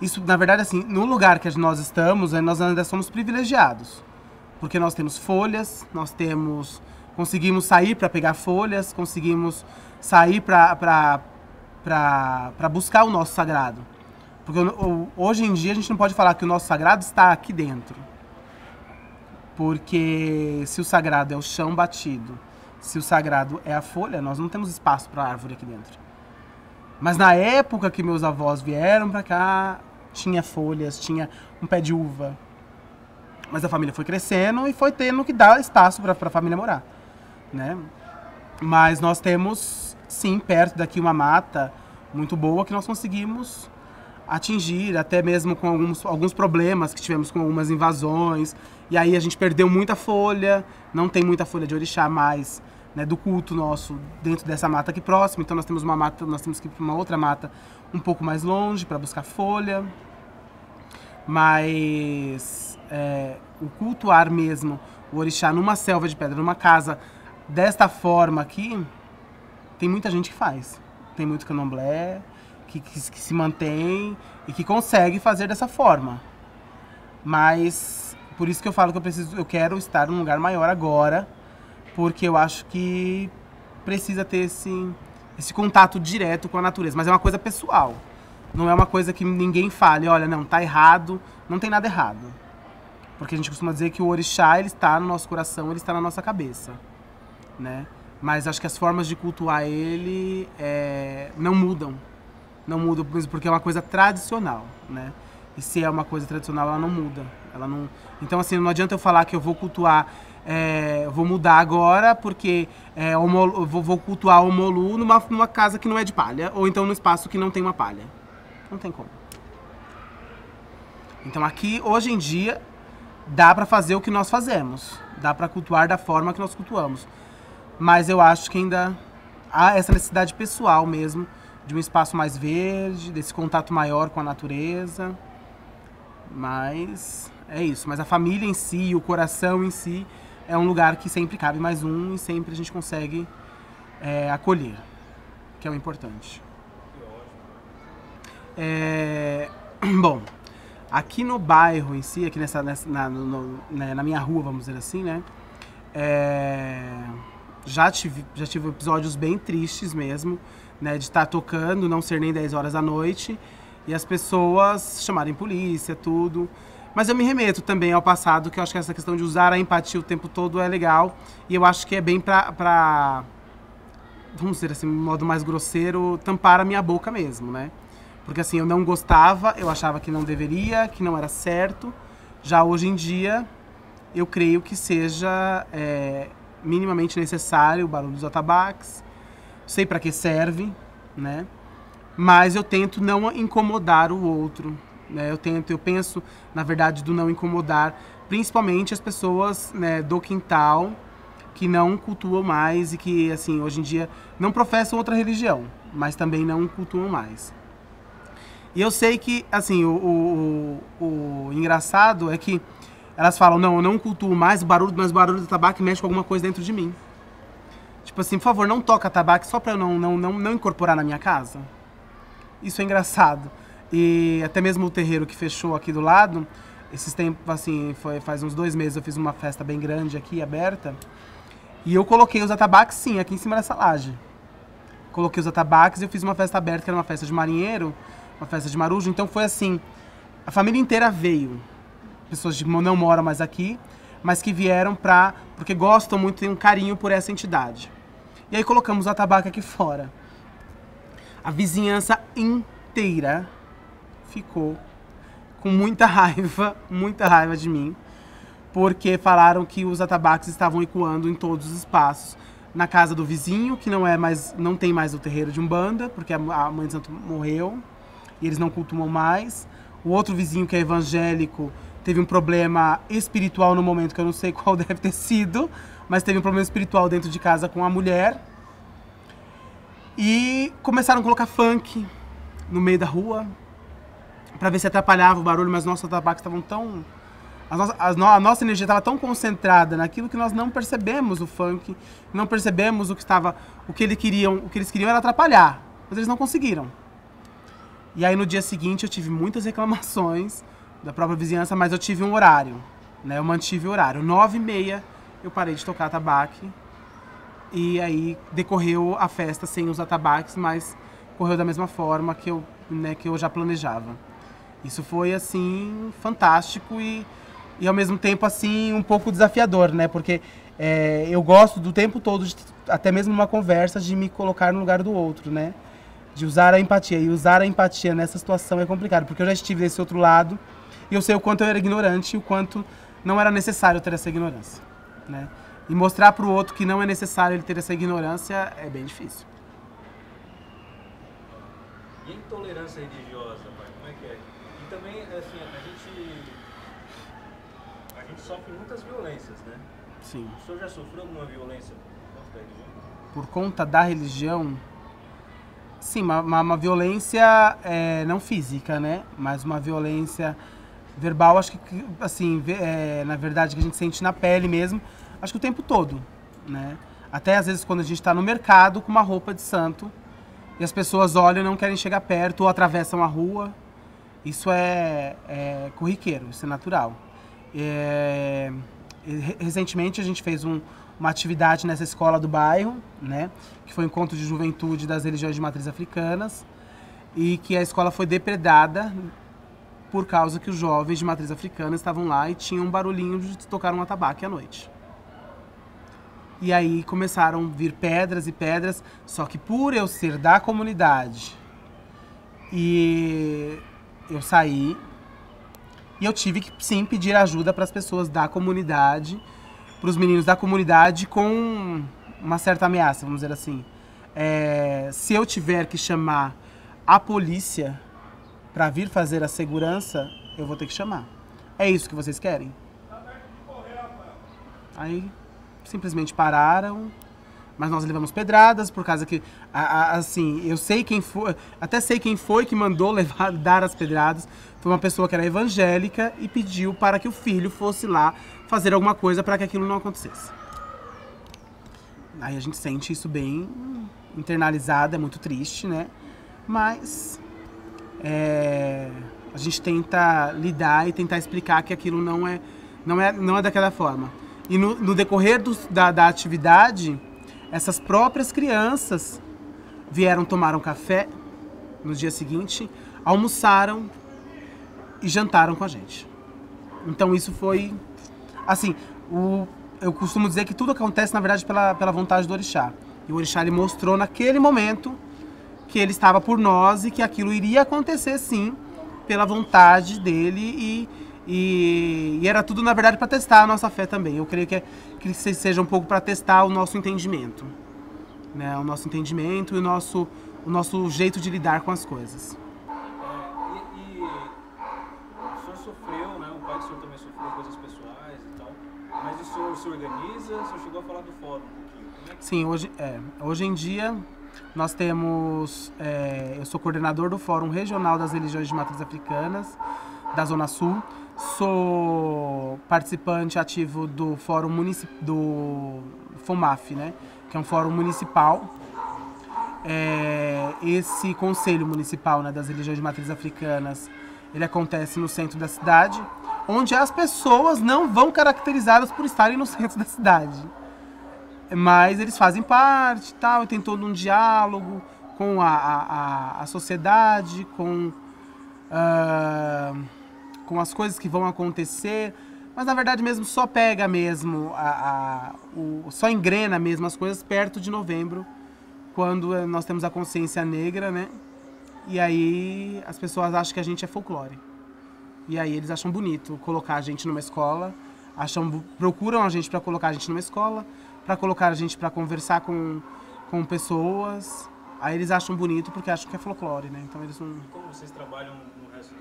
Isso, na verdade, assim, no lugar que nós estamos, nós ainda somos privilegiados. Porque nós temos folhas, conseguimos sair para pegar folhas, conseguimos sair para buscar o nosso sagrado. Porque hoje em dia a gente não pode falar que o nosso sagrado está aqui dentro. Porque se o sagrado é o chão batido, se o sagrado é a folha, nós não temos espaço para a árvore aqui dentro. Mas na época que meus avós vieram para cá, tinha folhas, tinha um pé de uva. Mas a família foi crescendo e foi tendo que dar espaço para a família morar, né? Mas nós temos, sim, perto daqui uma mata muito boa que nós conseguimos atingir, até mesmo com alguns problemas que tivemos com algumas invasões. E aí a gente perdeu muita folha, não tem muita folha de orixá mais, né, do culto nosso dentro dessa mata aqui próxima. Então nós temos uma mata, nós temos que ir para uma outra mata um pouco mais longe para buscar folha. Mas o cultuar mesmo o orixá numa selva de pedra, numa casa desta forma aqui, tem muita gente que faz. Tem muito candomblé que se mantém e que consegue fazer dessa forma. Mas por isso que eu falo que eu quero estar num lugar maior agora, porque eu acho que precisa ter esse contato direto com a natureza. Mas é uma coisa pessoal. Não é uma coisa que ninguém fale, olha, não, tá errado. Não tem nada errado. Porque a gente costuma dizer que o orixá, ele está no nosso coração, ele está na nossa cabeça, né? Mas acho que as formas de cultuar ele não mudam. Não mudam, porque é uma coisa tradicional, né? E se é uma coisa tradicional, ela não muda. Então, assim, não adianta eu falar que eu vou cultuar, eu vou mudar agora, porque eu vou cultuar o Omolu numa casa que não é de palha, ou então num espaço que não tem uma palha. Não tem como. Então aqui, hoje em dia, dá pra fazer o que nós fazemos. Dá pra cultuar da forma que nós cultuamos. Mas eu acho que ainda há essa necessidade pessoal mesmo, de um espaço mais verde, desse contato maior com a natureza. Mas é isso. Mas a família em si, o coração em si, é um lugar que sempre cabe mais um e sempre a gente consegue acolher, que é o importante. Bom, aqui no bairro em si, aqui na minha rua, vamos dizer assim, né? Já tive episódios bem tristes mesmo, né? De estar tocando, não ser nem 10 horas da noite, e as pessoas chamarem polícia, tudo. Mas eu me remeto também ao passado, que eu acho que essa questão de usar a empatia o tempo todo é legal, e eu acho que é bem pra vamos dizer assim, de um modo mais grosseiro, tampar a minha boca mesmo, né? Porque assim, eu não gostava, eu achava que não deveria, que não era certo. Já hoje em dia, eu creio que seja minimamente necessário o barulho dos atabaques. Sei para que serve, né? Mas eu tento não incomodar o outro, né? Eu penso, na verdade, do não incomodar, principalmente as pessoas, né, do quintal, que não cultuam mais e que, assim, hoje em dia não professam outra religião, mas também não cultuam mais. E eu sei que, assim, o engraçado é que elas falam, não, eu não cultuo mais o barulho, mas o barulho do tabaco mexe com alguma coisa dentro de mim. Tipo assim, por favor, não toca tabaco só pra eu não incorporar na minha casa. Isso é engraçado. E até mesmo o terreiro que fechou aqui do lado, esses tempos, assim, faz uns 2 meses eu fiz uma festa bem grande aqui, aberta, e eu coloquei os atabaques, sim, aqui em cima dessa laje. Coloquei os atabaques e eu fiz uma festa aberta, que era uma festa de marinheiro, uma festa de marujo, então foi assim, a família inteira veio. Pessoas que não moram mais aqui, mas que vieram porque gostam muito, têm um carinho por essa entidade. E aí colocamos o atabaque aqui fora. A vizinhança inteira ficou com muita raiva de mim, porque falaram que os atabaques estavam ecoando em todos os espaços. Na casa do vizinho, que não tem mais o terreiro de Umbanda, porque a mãe de santo morreu, e eles não cultuam mais. O outro vizinho, que é evangélico, teve um problema espiritual no momento, que eu não sei qual deve ter sido, mas teve um problema espiritual dentro de casa com a mulher. E começaram a colocar funk no meio da rua, pra ver se atrapalhava o barulho, mas nossos atabaques estavam tão... A nossa energia estava tão concentrada naquilo que nós não percebemos o funk, não percebemos o que eles queriam era atrapalhar, mas eles não conseguiram. E aí no dia seguinte eu tive muitas reclamações da própria vizinhança, mas eu tive um horário, né? Eu mantive o horário. 9h30 eu parei de tocar atabaque e aí decorreu a festa sem os atabaques, mas correu da mesma forma que eu já planejava. Isso foi assim fantástico e ao mesmo tempo assim um pouco desafiador, né? Porque eu gosto do tempo todo, até mesmo numa conversa, de me colocar no lugar do outro, né? De usar a empatia. E usar a empatia nessa situação é complicado, porque eu já estive desse outro lado e eu sei o quanto eu era ignorante e o quanto não era necessário ter essa ignorância, né? E mostrar para o outro que não é necessário ele ter essa ignorância é bem difícil. E a intolerância religiosa, pai? Como é que é? E também, assim, a gente sofre muitas violências, né? Sim. O senhor já sofreu alguma violência por conta da religião? Por conta da religião? Sim, uma violência não física, né? Mas uma violência verbal, acho que, assim, na verdade, que a gente sente na pele mesmo, acho que o tempo todo, né? Até às vezes quando a gente está no mercado com uma roupa de santo e as pessoas olham e não querem chegar perto ou atravessam a rua, isso é corriqueiro, isso é natural. Recentemente a gente fez uma atividade nessa escola do bairro, né, que foi um encontro de juventude das religiões de matriz africanas, e que a escola foi depredada por causa que os jovens de matriz africana estavam lá e tinham um barulhinho de tocar um atabaque à noite. E aí começaram a vir pedras e pedras, só que por eu ser da comunidade e eu saí e eu tive que sim pedir ajuda para as pessoas da comunidade, para os meninos da comunidade, com uma certa ameaça, vamos dizer assim. Se eu tiver que chamar a polícia para vir fazer a segurança, eu vou ter que chamar. É isso que vocês querem? Aí simplesmente pararam, mas nós levamos pedradas por causa que, assim, eu sei quem foi, até sei quem foi que mandou dar as pedradas. Foi uma pessoa que era evangélica e pediu para que o filho fosse lá fazer alguma coisa para que aquilo não acontecesse. Aí a gente sente isso bem internalizado, é muito triste, né? Mas a gente tenta lidar e tentar explicar que aquilo não é daquela forma. E no decorrer da atividade, essas próprias crianças vieram tomar um café no dia seguinte, almoçaram e jantaram com a gente. Então isso foi, assim, eu costumo dizer que tudo acontece, na verdade, pela vontade do orixá. E o orixá, ele mostrou naquele momento que ele estava por nós e que aquilo iria acontecer, sim, pela vontade dele e era tudo, na verdade, para testar a nossa fé também. Eu creio que seja um pouco para testar o nosso entendimento, né? O nosso entendimento e o nosso jeito de lidar com as coisas. O senhor sofreu, né, um pai do senhor também sofreu coisas pessoais e tal. Mas o senhor se organiza, o senhor chegou a falar do fórum um pouquinho. Como é que... Sim, hoje em dia nós temos, eu sou coordenador do Fórum Regional das Religiões de Matriz Africanas, da Zona Sul, sou participante ativo do Fórum do FOMAF, né, que é um fórum municipal. Esse Conselho Municipal, né, das Religiões de Matriz Africanas, ele acontece no centro da cidade, onde as pessoas não vão caracterizadas por estarem no centro da cidade. Mas eles fazem parte, tal, e tem todo um diálogo com a sociedade, com as coisas que vão acontecer, mas na verdade mesmo só pega mesmo, só engrena mesmo as coisas perto de novembro, quando nós temos a consciência negra, né? E aí as pessoas acham que a gente é folclore. E aí eles acham bonito colocar a gente numa escola, procuram a gente para colocar a gente numa escola, para colocar a gente para conversar com pessoas. Aí eles acham bonito porque acham que é folclore, né? Então eles não... E como vocês trabalham no resto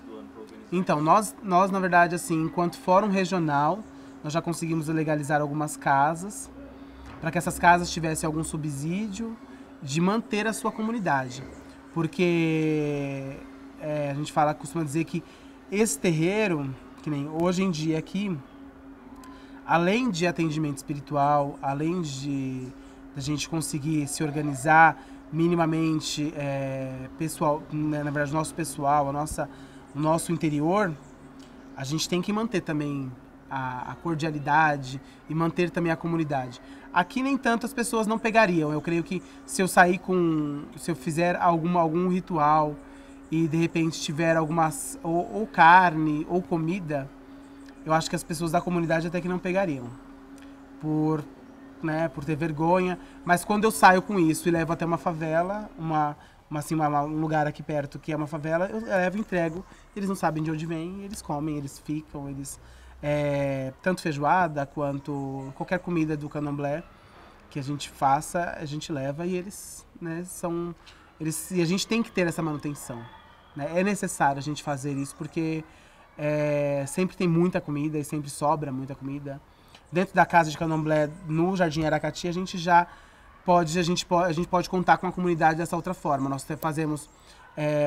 do ano para organizar? Então, nós na verdade, assim, enquanto fórum regional, nós já conseguimos legalizar algumas casas, para que essas casas tivessem algum subsídio de manter a sua comunidade. Porque a gente costuma dizer que esse terreiro, que nem hoje em dia aqui, além de atendimento espiritual, além de a gente conseguir se organizar minimamente, pessoal, né, na verdade, nosso pessoal, o nosso interior, a gente tem que manter também a cordialidade e manter também a comunidade. Aqui nem tanto as pessoas não pegariam. Eu creio que se eu fizer algum ritual e de repente tiver algumas ou carne ou comida, eu acho que as pessoas da comunidade até que não pegariam, por ter vergonha. Mas quando eu saio com isso e levo até uma favela, um lugar aqui perto que é uma favela, eu levo e entrego. Eles não sabem de onde vem, eles comem, eles ficam, tanto feijoada quanto qualquer comida do candomblé que a gente faça, a gente leva e eles, né, e a gente tem que ter essa manutenção, né? É necessário a gente fazer isso porque sempre tem muita comida e sempre sobra muita comida. Dentro da casa de candomblé, no Jardim Aracati, a gente pode contar com a comunidade dessa outra forma. Nós fazemos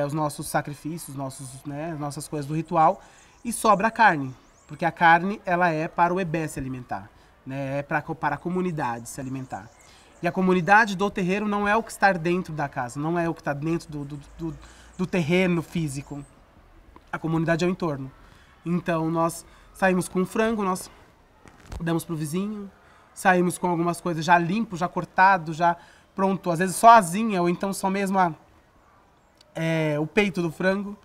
os nossos sacrifícios, nossas coisas do ritual, e sobra a carne. Porque a carne, ela é para o ebé se alimentar, né? É para a comunidade se alimentar. E a comunidade do terreiro não é o que está dentro da casa, não é o que está dentro do terreno físico. A comunidade é o entorno. Então, nós saímos com frango, nós damos pro vizinho, saímos com algumas coisas já limpo, já cortado, já pronto, às vezes só a asinha, ou então só mesmo o peito do frango.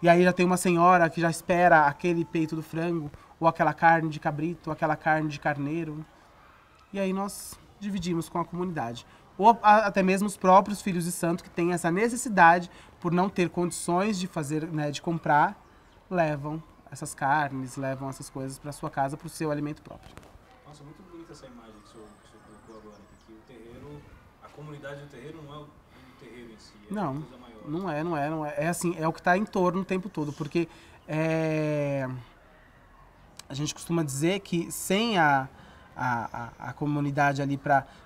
E aí já tem uma senhora que já espera aquele peito do frango, ou aquela carne de cabrito, ou aquela carne de carneiro. E aí nós dividimos com a comunidade. Ou até mesmo os próprios filhos de santo que têm essa necessidade, por não ter condições de fazer, né, de comprar, levam essas carnes, levam essas coisas para sua casa, para o seu alimento próprio. Nossa, muito bonita essa imagem que o senhor colocou agora, que o terreiro, a comunidade do terreiro não é o terreiro em si, é uma coisa maior. Não é. É assim, é o que está em torno o tempo todo, porque a gente costuma dizer que sem a comunidade ali,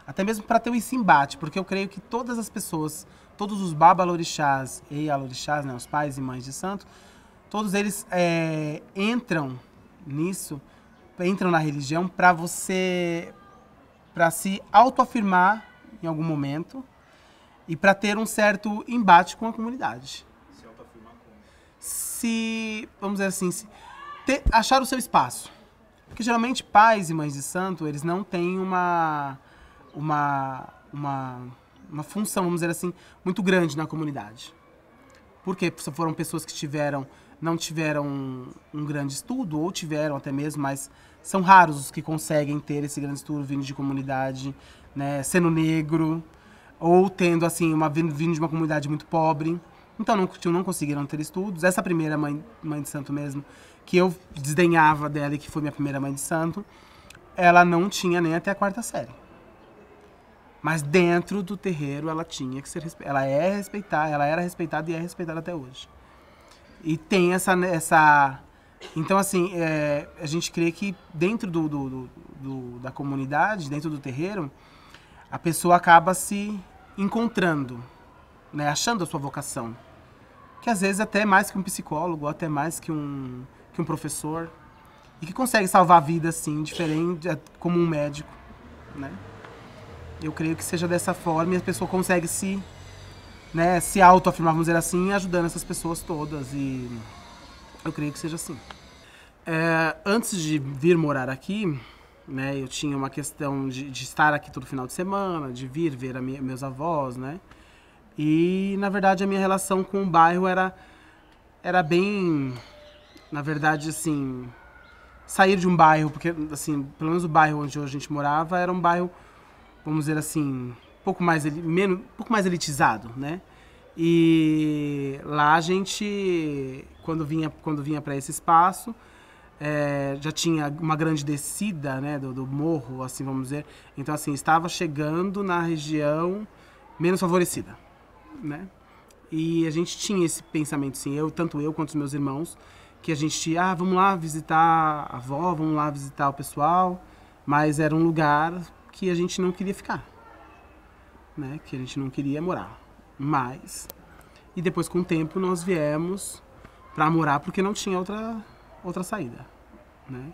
até mesmo para ter esse embate, porque eu creio que todas as pessoas, todos os babalorixás e alorixás, né, os pais e mães de santo, todos eles entram nisso, entram na religião para se autoafirmar em algum momento e para ter um certo embate com a comunidade. Se autoafirmar como? Vamos dizer assim, achar o seu espaço. Porque geralmente pais e mães de santo, eles não têm uma função, vamos dizer assim, muito grande na comunidade. Porque foram pessoas que não tiveram um grande estudo, ou tiveram até mesmo, mas são raros os que conseguem ter esse grande estudo vindo de comunidade, né, sendo negro, ou tendo assim, vindo de uma comunidade muito pobre. Então não conseguiram ter estudos. Essa primeira mãe de santo mesmo, que eu desdenhava dela e que foi minha primeira mãe de santo, ela não tinha nem até a 4ª série. Mas dentro do terreiro ela tinha que ser respeitada. Ela era respeitada e é respeitada até hoje. E tem Então, assim, a gente crê que dentro da comunidade, dentro do terreiro, a pessoa acaba se encontrando, né, achando a sua vocação. Que às vezes até mais que um psicólogo, até mais que um professor. E que consegue salvar a vida, assim, diferente, como um médico, né? Eu creio que seja dessa forma e a pessoa consegue se autoafirmar, vamos dizer assim, ajudando essas pessoas todas. E eu creio que seja assim. Antes de vir morar aqui, né, eu tinha uma questão de estar aqui todo final de semana, de vir ver meus avós, né? E, na verdade, a minha relação com o bairro era bem, na verdade, assim, sair de um bairro, porque, assim, pelo menos o bairro onde a gente morava era um bairro, vamos dizer assim, um pouco mais elitizado, né? E lá a gente, quando vinha para esse espaço, já tinha uma grande descida, né, do morro, assim, vamos dizer. Então, assim, estava chegando na região menos favorecida, né? E a gente tinha esse pensamento, assim, tanto eu quanto os meus irmãos, que a gente, vamos lá visitar a avó, vamos lá visitar o pessoal, mas era um lugar que a gente não queria ficar, né? Que a gente não queria morar. E depois, com o tempo, nós viemos para morar porque não tinha outra saída, né?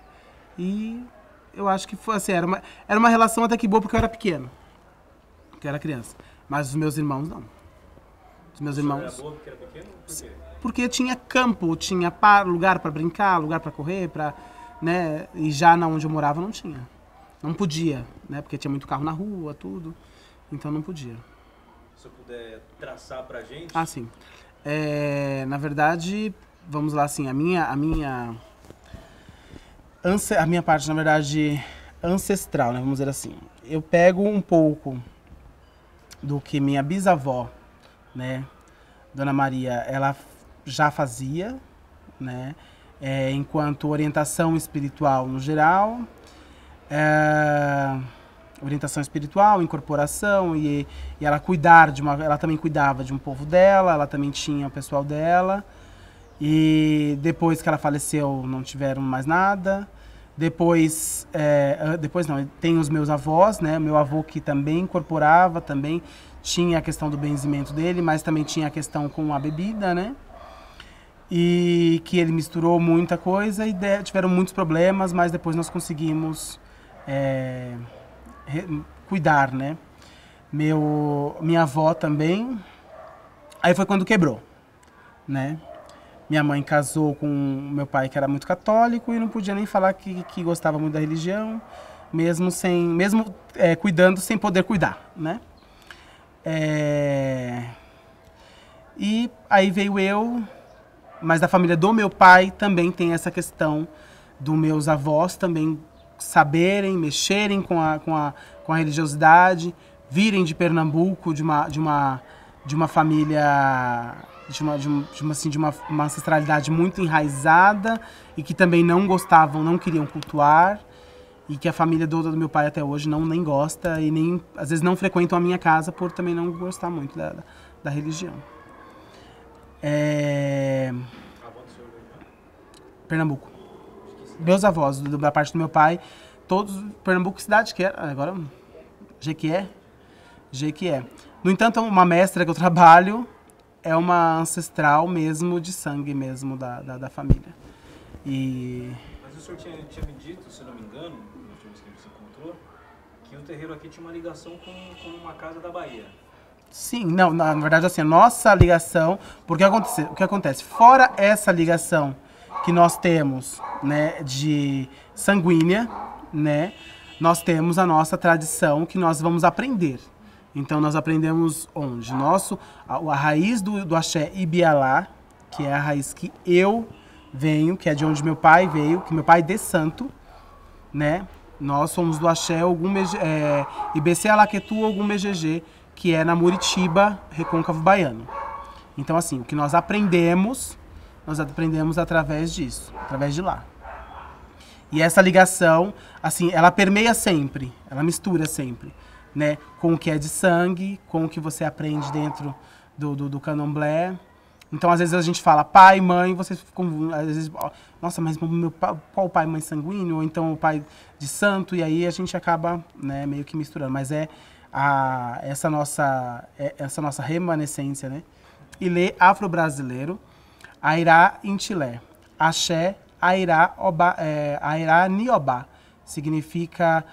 E eu acho que foi assim, era uma relação até que boa porque eu era pequeno, porque eu era criança, mas os meus irmãos não. Os meus irmãos. Era boa porque era pequeno? Por quê? Porque tinha campo, tinha lugar para brincar, lugar para correr, né? E já na onde eu morava não tinha. Não podia, né? Porque tinha muito carro na rua, tudo. Então não podia. Se eu puder traçar pra gente... Sim. Na verdade, vamos lá, assim, a minha parte, na verdade, ancestral, né? Vamos dizer assim. Eu pego um pouco do que minha bisavó, né, Dona Maria, ela já fazia, né, enquanto orientação espiritual no geral, orientação espiritual, incorporação, e ela ela também cuidava de um povo dela, ela também tinha o pessoal dela, e depois que ela faleceu não tiveram mais nada. Depois não, tem os meus avós, né, meu avô que também incorporava, também tinha a questão do benzimento dele, mas também tinha a questão com a bebida, né? E que ele misturou muita coisa e tiveram muitos problemas, mas depois nós conseguimos cuidar, né? Minha avó também. Aí foi quando quebrou, né? Minha mãe casou com meu pai, que era muito católico, e não podia nem falar que gostava muito da religião, mesmo cuidando sem poder cuidar, né? E aí veio eu, mas da família do meu pai também tem essa questão dos meus avós também saberem, mexerem com a religiosidade, virem de Pernambuco, de uma família, de uma ancestralidade muito enraizada e que também não gostavam, não queriam cultuar. E que a família do meu pai até hoje nem gosta e nem, às vezes, não frequentam a minha casa por também não gostar muito da religião. Pernambuco. Meus avós, da parte do meu pai, todos, Pernambuco, cidade que era, agora, Jequié. No entanto, uma mestra que eu trabalho é uma ancestral mesmo, de sangue mesmo, da família. Mas o senhor tinha me dito, se não me engano, que o terreiro aqui tinha uma ligação com uma casa da Bahia. Sim, não, na verdade, assim, a nossa ligação, porque o que acontece? Fora essa ligação que nós temos, né, de sanguínea, né, nós temos a nossa tradição que nós vamos aprender. Então, nós aprendemos onde? A raiz do axé Ibialá, que é a raiz que eu venho, que é de onde meu pai veio, que meu pai é de santo, né? Nós somos do axé IBC Alaquetu Ogum Megegê, que é na Muritiba, Recôncavo Baiano. Então, assim, o que nós aprendemos através disso, através de lá. E essa ligação, assim, ela permeia sempre, ela mistura sempre, né? Com o que é de sangue, com o que você aprende dentro do candomblé, Então, às vezes a gente fala pai, mãe, vocês ficam, às vezes, nossa, mas qual pai, mãe sanguíneo? Ou então o pai de santo, e aí a gente acaba, né, meio que misturando. Mas essa nossa remanescência, né? Ilê afro-brasileiro, Airá Intilé, Axé, Airá Niobá, significa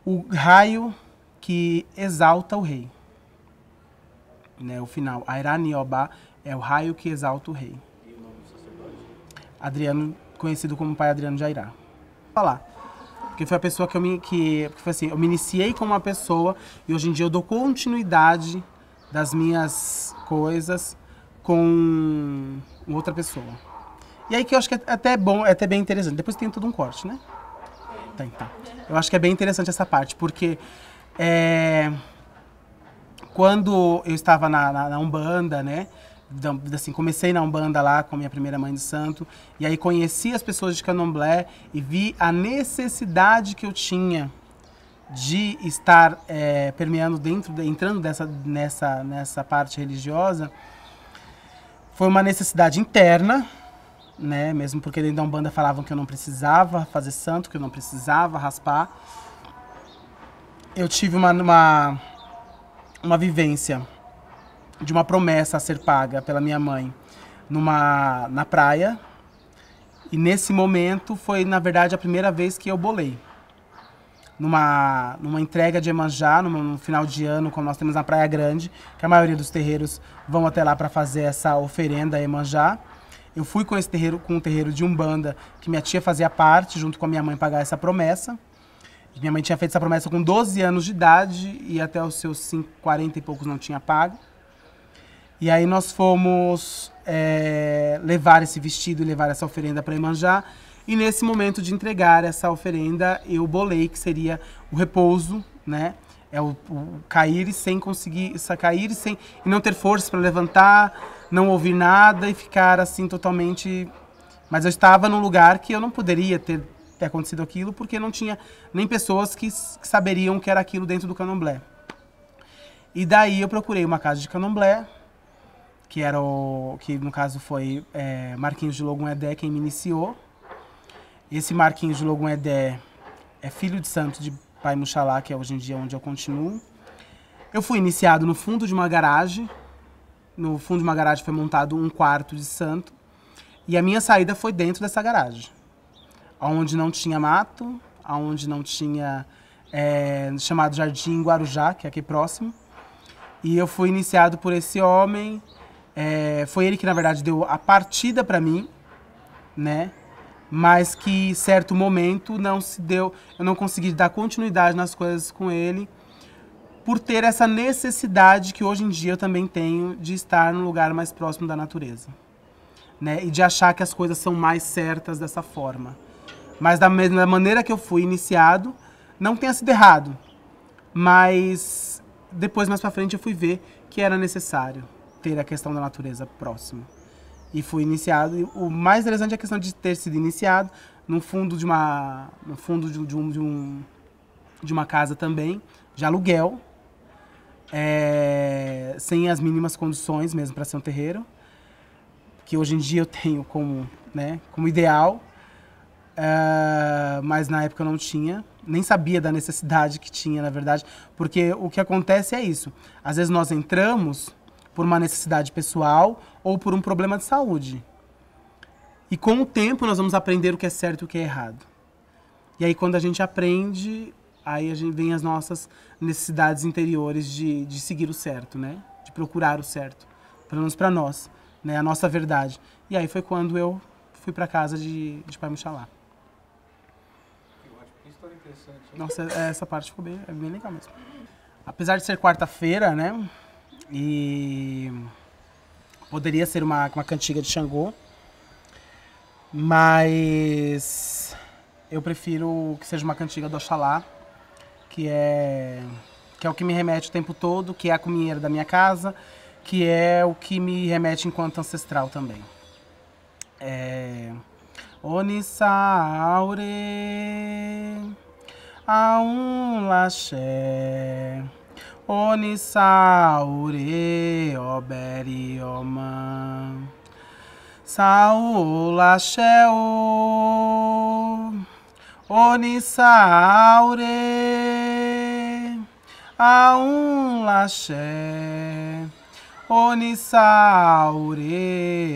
o raio que exalta o rei. Né, o final, Airá Niobá é o raio que exalta o rei. E o nome do sacerdote? Adriano, conhecido como Pai Adriano de Airá. Vou falar. Porque foi a pessoa que foi assim, eu me iniciei com uma pessoa e hoje em dia eu dou continuidade das minhas coisas com outra pessoa. E aí que eu acho que é até bom, é até bem interessante. Depois tem todo um corte, né? Tem, tá. Eu acho que é bem interessante essa parte, porque quando eu estava na Umbanda, né? Assim, comecei na Umbanda lá com a minha primeira mãe de santo, e aí conheci as pessoas de Candomblé e vi a necessidade que eu tinha de estar permeando entrando nessa parte religiosa. Foi uma necessidade interna, né? Mesmo porque dentro da Umbanda falavam que eu não precisava fazer santo, que eu não precisava raspar. Eu tive uma vivência de uma promessa a ser paga pela minha mãe na praia. E nesse momento foi, na verdade, a primeira vez que eu bolei. Numa entrega de Iemanjá, no final de ano, como nós temos na Praia Grande, que a maioria dos terreiros vão até lá para fazer essa oferenda a Iemanjá. Eu fui com um terreiro de Umbanda, que minha tia fazia parte, junto com a minha mãe, pagar essa promessa. E minha mãe tinha feito essa promessa com 12 anos de idade e até os seus 40 e poucos não tinha pago. E aí nós fomos levar esse vestido e levar essa oferenda para Iemanjá. E nesse momento de entregar essa oferenda, eu bolei que seria o repouso, né? É o cair sem conseguir, cair e não ter força para levantar, não ouvir nada e ficar assim totalmente... Mas eu estava num lugar que eu não poderia ter acontecido aquilo, porque não tinha nem pessoas que saberiam que era aquilo dentro do Candomblé. E daí eu procurei uma casa de Candomblé, que no caso foi Marquinhos de Logum Edé quem me iniciou. Esse Marquinhos de Logum Edé é filho de santo de Pai Muxalá, que é hoje em dia onde eu continuo. Eu fui iniciado no fundo de uma garagem. No fundo de uma garagem foi montado um quarto de santo. E a minha saída foi dentro dessa garagem. Onde não tinha mato, onde não tinha chamado Jardim Guarujá, que é aqui próximo. E eu fui iniciado por esse homem. Foi ele que, na verdade, deu a partida para mim, né? Mas que, em certo momento, não se deu... Eu não consegui dar continuidade nas coisas com ele, por ter essa necessidade que hoje em dia eu também tenho de estar num lugar mais próximo da natureza, né? E de achar que as coisas são mais certas dessa forma. Mas da maneira que eu fui iniciado, não tenha sido errado. Mas depois, mais pra frente, eu fui ver que era necessário ter a questão da natureza próxima. E fui iniciado. E o mais interessante é a questão de ter sido iniciado no fundo de uma casa também, de aluguel, sem as mínimas condições mesmo para ser um terreiro, que hoje em dia eu tenho como ideal, mas na época eu não tinha, nem sabia da necessidade que tinha, na verdade, porque o que acontece é isso. Às vezes nós entramos por uma necessidade pessoal ou por um problema de saúde. E com o tempo nós vamos aprender o que é certo e o que é errado. E aí quando a gente aprende, aí vem as nossas necessidades interiores de seguir o certo, né? De procurar o certo, pelo menos para nós, né? A nossa verdade. E aí foi quando eu fui para casa de Pai Muxalá. Que história interessante, hein? Nossa, essa parte ficou bem legal mesmo. Apesar de ser quarta-feira, né? E poderia ser uma cantiga de Xangô, mas eu prefiro que seja uma cantiga do Oxalá, que é o que me remete o tempo todo, que é a cominheira da minha casa, que é o que me remete enquanto ancestral também. Onissaure, Aum Laxé, Onissaure, Oberi, Oma. Saul, Axéu. Onissaure, Aum, Laxé. Onissaure,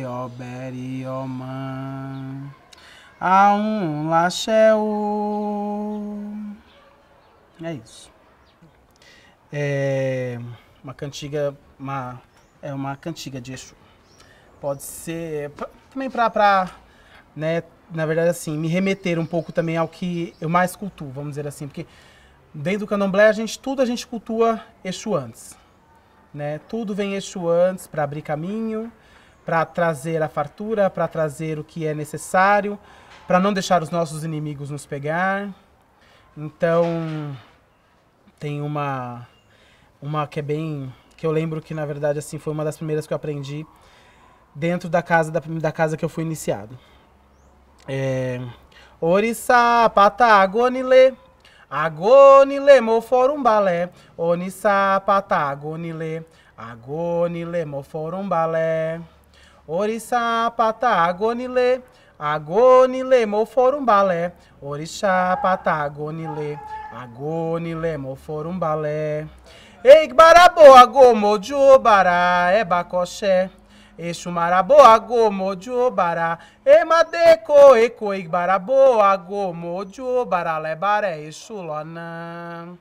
Oberi, Oma. Aum, Laxéu. É isso. É uma cantiga, é uma cantiga de Exu. Pode ser também para, né, na verdade assim, me remeter um pouco também ao que eu mais cultuo, vamos dizer assim, porque dentro do Candomblé tudo a gente cultua Exu antes, né? Tudo vem Exu antes para abrir caminho, para trazer a fartura, para trazer o que é necessário, para não deixar os nossos inimigos nos pegar. Então, tem uma que é bem, que eu lembro que na verdade assim foi uma das primeiras que eu aprendi dentro da casa que eu fui iniciado. Orissa pata agonile, agonile mo forum balé. Orissa pata agonile, agonile mo forum balé. Orissa pata agonile, agonile mo forum balé. Orixá pata agonile, agonile mo forum balé. Eigbaraboa gomo jobara é bacoché. Exu maraboa gomo jobara e madeco eco eigbaraboa gomo jobara lebaré exu lona.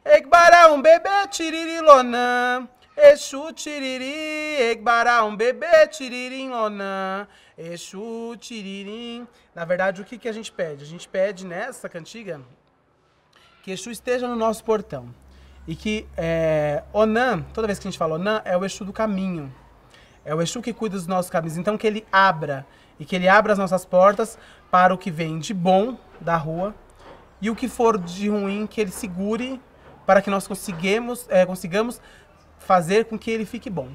Eigbara bebê tiriri lona. Exu tiriri, eigbara bebê tiriri lona. Exu tiririm. Na verdade, o que a gente pede? A gente pede nessa cantiga que Exu esteja no nosso portão. E que Onã, toda vez que a gente fala Onã, é o Exu do caminho. É o Exu que cuida dos nossos caminhos. Então que ele abra, e que ele abra as nossas portas para o que vem de bom da rua e o que for de ruim, que ele segure para que nós consigamos fazer com que ele fique bom.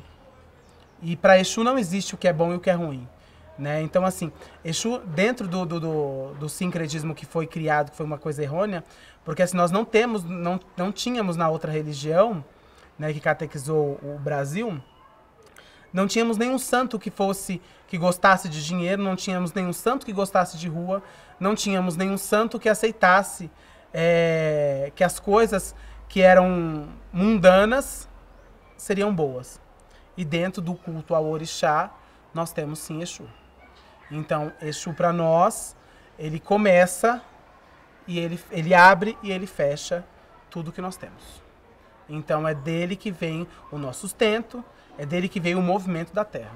E para Exu não existe o que é bom e o que é ruim, né? Então assim, Exu dentro do sincretismo que foi criado, que foi uma coisa errônea, porque assim, nós não tínhamos na outra religião, né, que catequizou o Brasil, não tínhamos nenhum santo que gostasse de dinheiro, não tínhamos nenhum santo que gostasse de rua, não tínhamos nenhum santo que aceitasse que as coisas que eram mundanas seriam boas. E dentro do culto ao orixá, nós temos sim Exu. Então, Exu para nós, ele começa, e ele abre e ele fecha tudo que nós temos. Então, é dele que vem o nosso sustento, é dele que veio o movimento da terra.